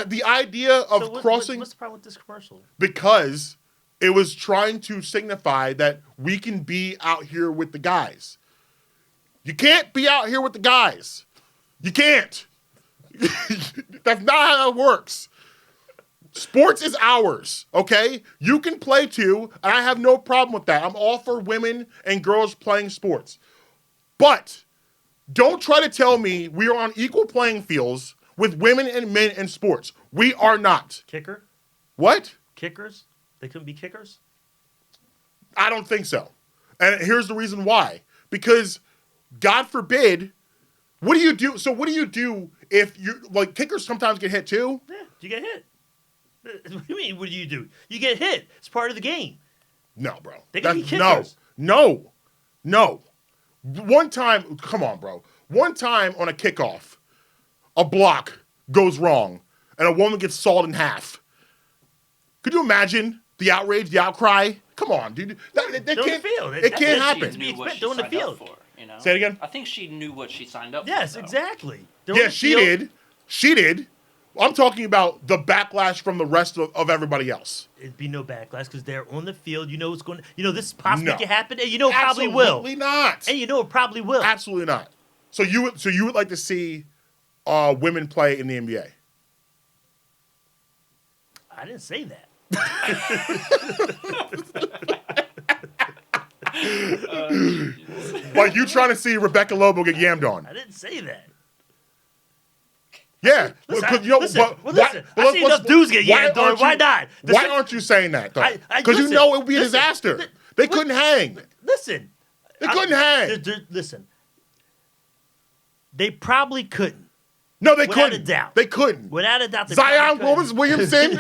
the idea of crossing... What's the problem with this commercial? Because it was trying to signify that we can be out here with the guys. You can't be out here with the guys. You can't. That's not how that works. Sports is ours, okay? You can play too, and I have no problem with that. I'm all for women and girls playing sports. But don't try to tell me we are on equal playing fields with women and men in sports. We are not. Kicker? What? Kickers? They couldn't be kickers? I don't think so. And here's the reason why. Because, God forbid, what do you do? So what do you do if you, like, kickers sometimes get hit too? Yeah, you get hit. What do you mean, what do? You get hit. It's part of the game. No, bro. They can be kickers. No. One time, come on, bro. One time on a kickoff, a block goes wrong, and a woman gets sawed in half. Could you imagine the outrage, the outcry? Come on, dude. It can't happen. She knew what she signed up for, you know? Say it again? I think she knew what she signed up for. Yes, exactly. Yeah, she did. She did. I'm talking about the backlash from the rest of everybody else. It'd be no backlash because they're on the field. You know what's going. You know this possibly can happen, and you know it probably will. Absolutely not. And you know it probably will. Absolutely not. So you would like to see women play in the NBA? I didn't say that. Like you trying to see Rebecca Lobo get yammed on? I didn't say that. Yeah, listen, I see enough dudes get yammed on. Why not? Why aren't you saying that, though? Because you know it would be a disaster. They couldn't hang. Listen. They couldn't hang. Listen. They probably couldn't. No, they Without couldn't. A doubt. They couldn't. Without a doubt. Zion Williamson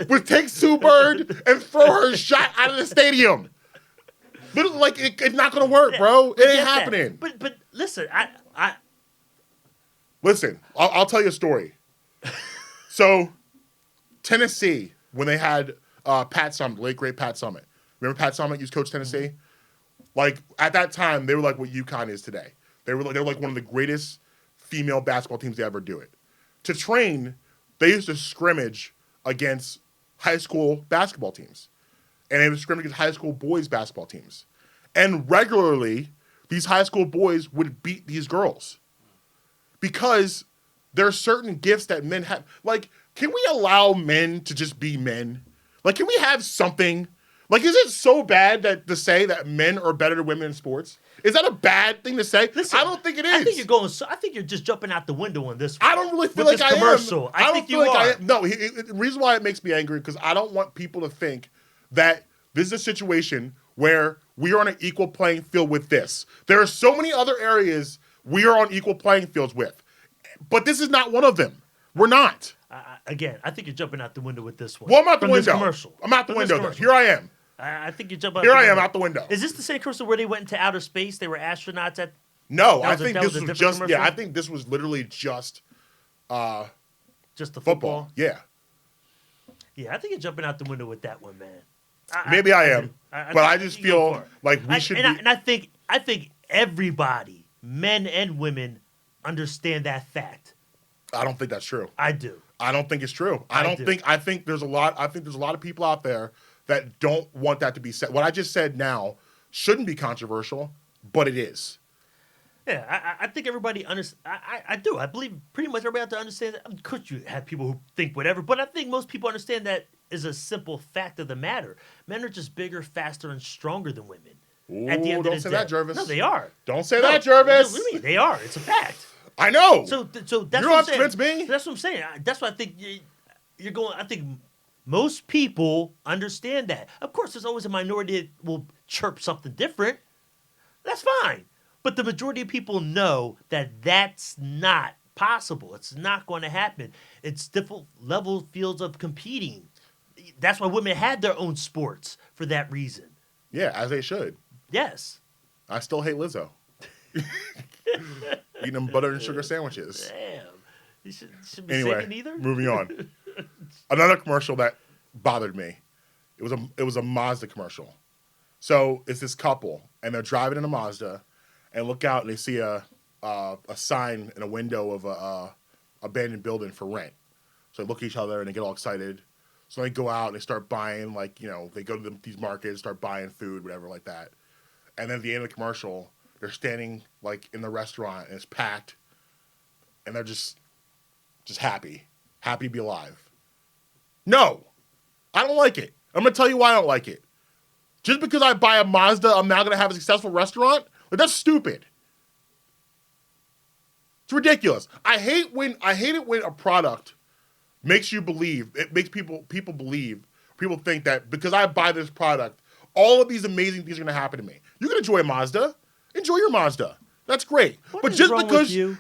would take Sue Bird and throw her shot out of the stadium. But like, it's not going to work, bro. It ain't happening. But listen, Listen, I'll tell you a story. So, Tennessee, when they had Pat Summitt, late great Pat Summitt. Remember Pat Summitt used to coach Tennessee? Mm-hmm. Like at that time, they were like what UConn is today. They were like one of the greatest female basketball teams to ever do it. To train, they used to scrimmage against high school basketball teams, and they would scrimmage against high school boys basketball teams, and regularly these high school boys would beat these girls. Because there are certain gifts that men have. Like, can we allow men to just be men? Like, can we have something? Like, is it so bad to say that men are better than women in sports? Is that a bad thing to say? Listen, I don't think it is. I think you're just jumping out the window on this one. I don't really feel like I am. I think you are. No, the reason why it makes me angry because I don't want people to think that this is a situation where we are on an equal playing field with this. There are so many other areas we are on equal playing fields with. But this is not one of them. We're not. Again, I think you're jumping out the window with this one. Well, I'm out the From window. This commercial. I'm out the From this window. Though. commercial. Here I am. I think you jump out Here the I window. am out the window. Is this the same commercial where they went into outer space? They were astronauts at... No, I That was a- think that this was a was different just... commercial? Yeah, I think this was literally just the football. football? Yeah. Yeah, I think you're jumping out the window with that one, man. Maybe I am. do. But think I you just can go for feel it. like we should be... And I think everybody, men and women, understand that fact. I don't think that's true. I do. I don't think it's true. I think there's a lot of people out there that don't want that to be said. What I just said now shouldn't be controversial, but it is. Yeah, I think everybody understands. I do. I believe pretty much everybody out there understands that. Of course, you have people who think whatever, but I think most people understand that is a simple fact of the matter. Men are just bigger, faster, and stronger than women. At the end Don't of the say day. that, Gervase. No, they are. Don't say that, Gervase. What do you mean? They are. It's a fact. I know. So that's You what don't I'm have to saying. convince me. That's what I'm saying. That's why I think you're going. I think most people understand that. Of course, there's always a minority that will chirp something different. That's fine. But the majority of people know that that's not possible. It's not going to happen. It's different level fields of competing. That's why women had their own sports for that reason. Yeah, as they should. Yes. I still hate Lizzo. Eating them butter and sugar sandwiches. Damn. You should be Anyway, singing either. moving on. Another commercial that bothered me. It was a Mazda commercial. So it's this couple, and they're driving in a Mazda, and look out, and they see a sign in a window of a abandoned building for rent. So they look at each other and they get all excited. So they go out and they start buying, they go to these markets, start buying food, whatever, like that. And then at the end of the commercial, they're standing in the restaurant and it's packed, and they're just happy to be alive. No, I don't like it. I'm gonna tell you why I don't like it. Just because I buy a Mazda, I'm now gonna have a successful restaurant? That's stupid. It's ridiculous. I hate it when a product makes you believe. It makes people believe. People think that because I buy this product, all of these amazing things are gonna happen to me. You can enjoy a Mazda. Enjoy your Mazda. That's great. But just because you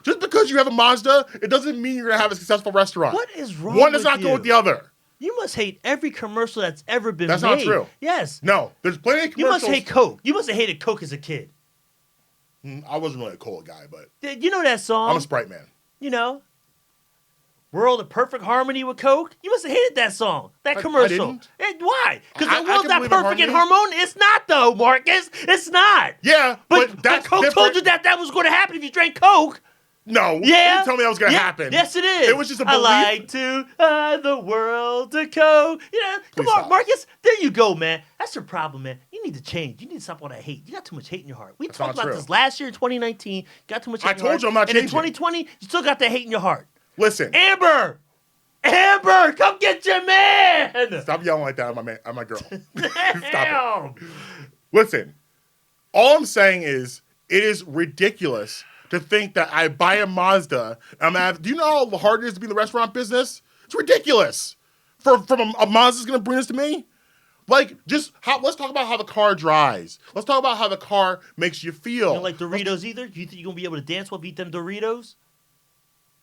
have a Mazda, it doesn't mean you're gonna have a successful restaurant. What is wrong One does with not go you? with the other. You must hate every commercial that's ever been That's made. not true. Yes. No, there's plenty of You must commercials. hate Coke. You must have hated Coke as a kid. I wasn't really a Cola guy, but You know that song? I'm a Sprite man. You know, World of Perfect Harmony with Coke. You must have hated that song, that commercial. Why? Because I the world's can not believe in perfect and harmony. harmonious. It's not, though, Marcus. It's not. Yeah, but that's Coke different. told you that was going to happen if you drank Coke. No, Yeah. you didn't tell me that was going to happen. Yes, it is. It was just a I belief. like to the world to Coke. Come Please on, stop. Marcus. There you go, man. That's your problem, man. You need to change. You need to stop all that hate. You got too much hate in your heart. We That's talked not about true. this last year in 2019. You got too much hate I in your heart. told you I'm not And in changing. 2020, you still got that hate in your heart. Listen, Amber, come get your man. stop yelling like that at my girl. Stop Damn. it. Listen, all I'm saying is it is ridiculous to think that I buy a Mazda. Do you know how hard it is to be in the restaurant business? It's ridiculous. From a Mazda's going to bring this to me? Let's talk about how the car drives. Let's talk about how the car makes you feel. You don't like Doritos either? You think you're going to be able to dance while you eat them Doritos?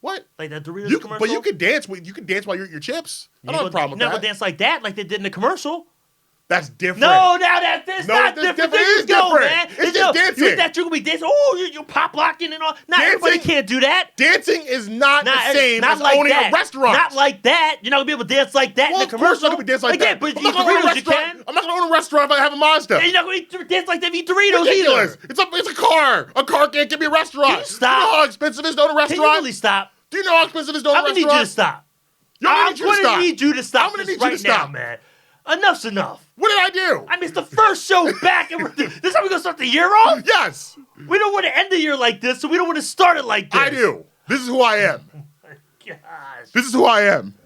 What? Like that Doritos commercial? But you can dance while you eat your chips. I don't have a problem with You're not that. going to dance like that, like they did in the commercial. That's different. No, now that's not different. different. There It you is go, different. man. It's just dancing. You that you're gonna be dancing. Oh, you're pop locking and all. Not everybody can't do that. Dancing is not the same as like owning that. a restaurant. Not like that. You're not gonna be able to dance like that Well, in the of course commercial. I'm not gonna dance like that. But I'm you eat not gonna own a Doritos, you restaurant. can. I'm not gonna own a restaurant if I have a Mazda. And you're not gonna dance like that if you eat Doritos Ridiculous. either. It's a car. A car can't give me a restaurant. Can you stop? Do you know how expensive it is to own a Can restaurant? you really stop? Do you know how expensive it is to own a I'm gonna restaurant? need you to stop. I'm gonna need you to stop. I'm gonna this need you right to stop. now, man. Enough's enough. What did I do? I mean, it's the first show back, and this is how we're gonna start the year off. Yes, We don't want to end the year like this, so we don't want to start it like this. I do. This is who I am. Gosh. This is who I am.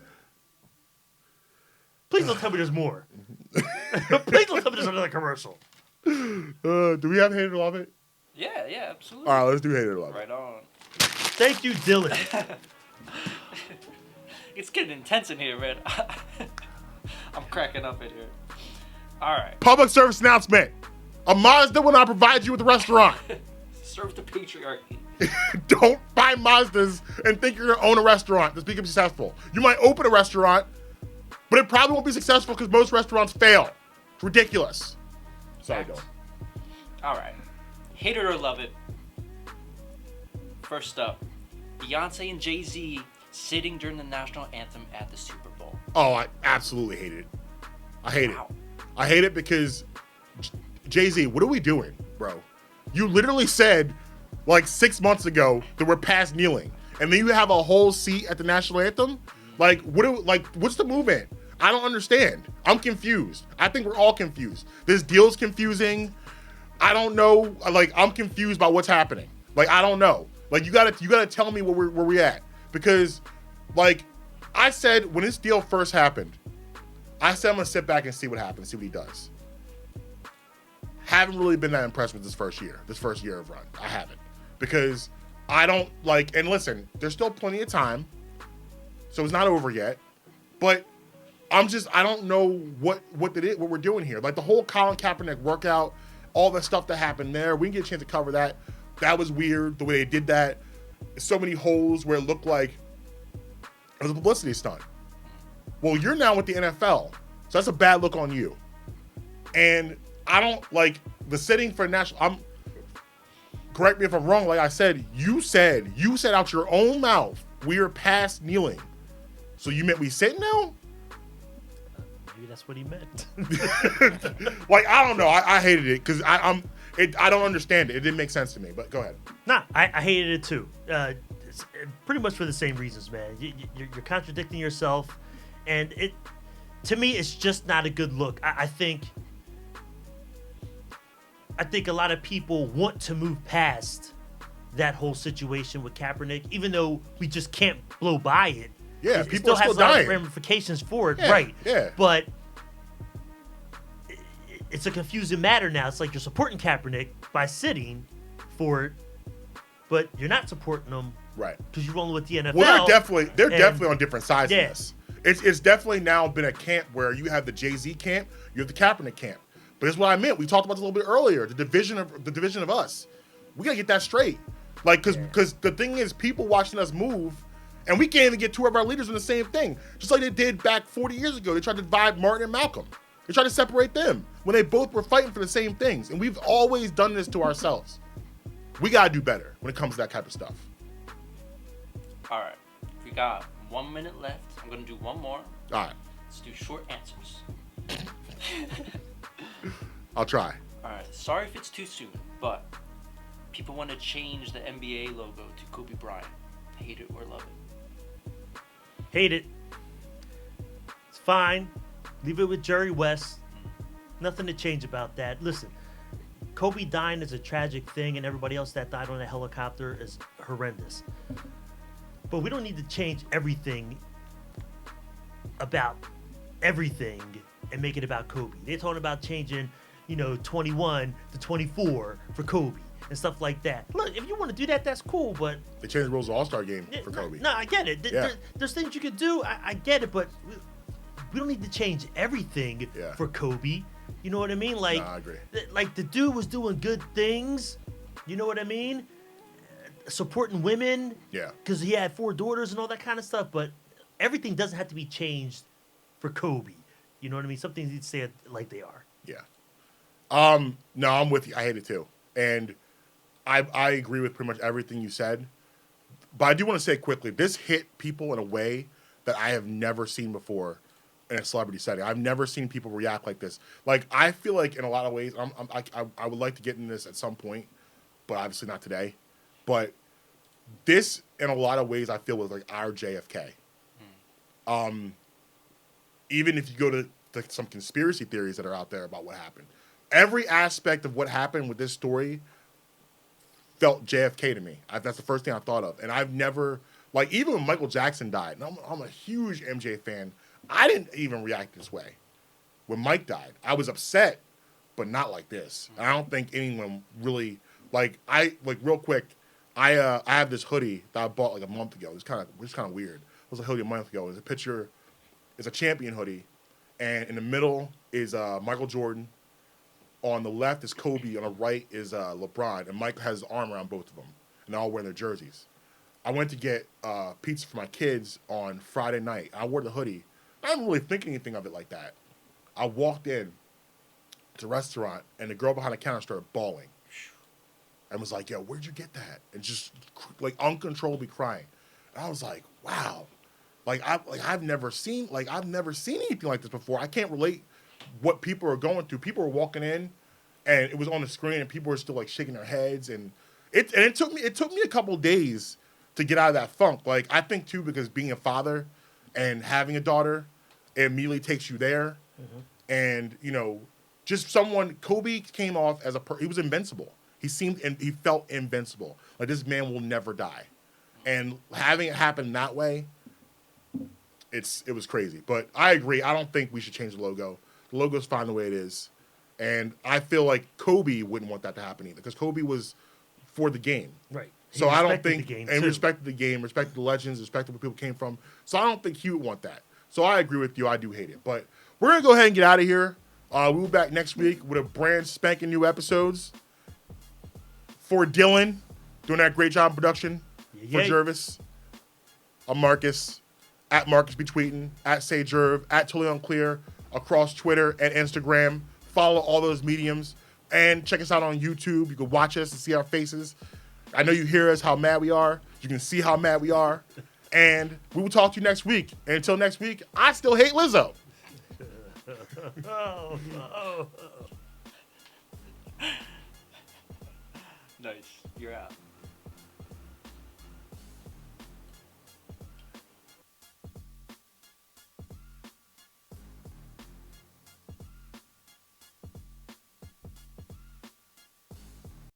Please don't tell me there's more. Please don't tell me there's another commercial. Do we have hate it or love it? Yeah, absolutely. All right, let's do hate it or love it. Right on. Thank you, Dylan. It's getting intense in here, man. I'm cracking up in here. All right. Public service announcement. A Mazda will not provide you with a restaurant. Serve the patriarchy. Don't buy Mazdas and think you're going to own a restaurant that's become successful. You might open a restaurant, but it probably won't be successful because most restaurants fail. It's ridiculous. Sorry, Dylan. All right. Hate it or love it. First up, Beyonce and Jay-Z sitting during the national anthem at the Super Bowl. Oh, I absolutely hate it. I hate it. I hate it because, Jay-Z, what are we doing, bro? You literally said, like 6 months ago, that we're past kneeling. And then you have a whole seat at the national anthem? Like, what's the movement? I don't understand. I'm confused. I think we're all confused. This deal's confusing. I don't know. Like, I'm confused by what's happening. Like, I don't know. Like, you gotta tell me where we at. Because, like, I said when this deal first happened, I said I'm gonna sit back and see what happens, see what he does. Haven't really been that impressed with this first year of run. I haven't. Because I don't like, and listen, there's still plenty of time. So it's not over yet. But I don't know what we're doing here. Like the whole Colin Kaepernick workout, all the stuff that happened there, we didn't get a chance to cover that. That was weird, the way they did that. So many holes where it looked like it was a publicity stunt. Well, you're now with the NFL, so that's a bad look on you. And I don't like the sitting for national. Correct me if I'm wrong. Like I said, you said out your own mouth, we are past kneeling. So you meant we sit now? Maybe that's what he meant. Like I don't know. I hated it because I don't understand it. It didn't make sense to me. But go ahead. Nah, I hated it too. It's pretty much for the same reasons, man. You're contradicting yourself, and to me, it's just not a good look. I think a lot of people want to move past that whole situation with Kaepernick, even though we just can't blow by it. Yeah, it people still are still has a lot dying. of ramifications for it, Yeah, right? yeah. But it's a confusing matter now. It's like you're supporting Kaepernick by sitting for it, but you're not supporting him, right? Because you're rolling with the NFL. Well, they're definitely on different sides of Yeah. this. It's definitely now been a camp where you have the Jay-Z camp, you have the Kaepernick camp. But it's what I meant. We talked about this a little bit earlier. The division of us. We gotta get that straight. Like, because the thing is, people watching us move, and we can't even get two of our leaders in the same thing. Just like they did back 40 years ago. They tried to divide Martin and Malcolm. They tried to separate them when they both were fighting for the same things. And we've always done this to ourselves. We gotta do better when it comes to that type of stuff. All right, we got 1 minute left. I'm gonna do one more. All right, let's do short answers. I'll try. All right, sorry if it's too soon, but people want to change the NBA logo to Kobe Bryant. Hate it or love it? Hate it. It's fine. Leave it with Jerry West. Nothing to change about that. Listen, Kobe dying is a tragic thing, and everybody else that died on a helicopter is horrendous. But we don't need to change everything about everything and make it about Kobe. They're talking about changing, 21 to 24 for Kobe and stuff like that. Look, if you want to do that, that's cool, but... They changed the rules of All-Star game for Kobe. No, I get it. Yeah. There's things you could do. I get it, but we don't need to change everything for Kobe. You know what I mean? Like, no, I agree. Like, the dude was doing good things. You know what I mean? Supporting women. Yeah. Because he had 4 daughters and all that kind of stuff, but everything doesn't have to be changed for Kobe. You know what I mean? Some things need to stay like they are. Yeah. No, I'm with you. I hate it too. And I agree with pretty much everything you said. But I do want to say quickly, this hit people in a way that I have never seen before in a celebrity setting. I've never seen people react like this. Like, I feel like in a lot of ways, I would like to get into this at some point, but obviously not today. But this, in a lot of ways, I feel was like our JFK. Even if you go to some conspiracy theories that are out there about what happened, every aspect of what happened with this story felt JFK to me. That's the first thing I thought of. And I've never, like, even when Michael Jackson died, and I'm a huge MJ fan, I didn't even react this way. When Mike died, I was upset, but not like this. And I don't think anyone really, real quick, I have this hoodie that I bought like a month ago. It's kind of weird. It was a hoodie a month ago. It's a picture. It's a champion hoodie, and in the middle is Michael Jordan, On the left is Kobe. On the right is LeBron. And Mike has his arm around both of them. And they're all wearing their jerseys. I went to get pizza for my kids on Friday night. I wore the hoodie. I didn't really think anything of it like that. I walked in to the restaurant, and the girl behind the counter started bawling. And was like, yo, where'd you get that? And just, like, uncontrollably crying. And I was like, wow. I've never seen anything like this before. I can't relate what people are going through. People are walking in, and it was on the screen, and people were still, like, shaking their heads. And it took me a couple of days to get out of that funk. Like, I think, too, because being a father and having a daughter, it immediately takes you there. Mm-hmm. And, you know, just someone, Kobe came off as he was invincible. He felt invincible. Like, this man will never die. And having it happen that way, it was crazy. But I agree. I don't think we should change the logo. The logo's fine the way it is. And I feel like Kobe wouldn't want that to happen either, because Kobe was for the game. Right. So I don't think, and respected the game, respected the legends, respected where people came from. So I don't think he would want that. So I agree with you. I do hate it. But we're going to go ahead and get out of here. We'll be back next week with a brand spanking new episodes. For Dylan, doing that great job in production. For Gervase, I'm Marques, at Marques be tweeting, at Say Jerv, at Totally Unclear, across Twitter and Instagram. Follow all those mediums. And check us out on YouTube. You can watch us and see our faces. I know you hear us, how mad we are. You can see how mad we are. And we will talk to you next week. And until next week, I still hate Lizzo. Nice. You're out.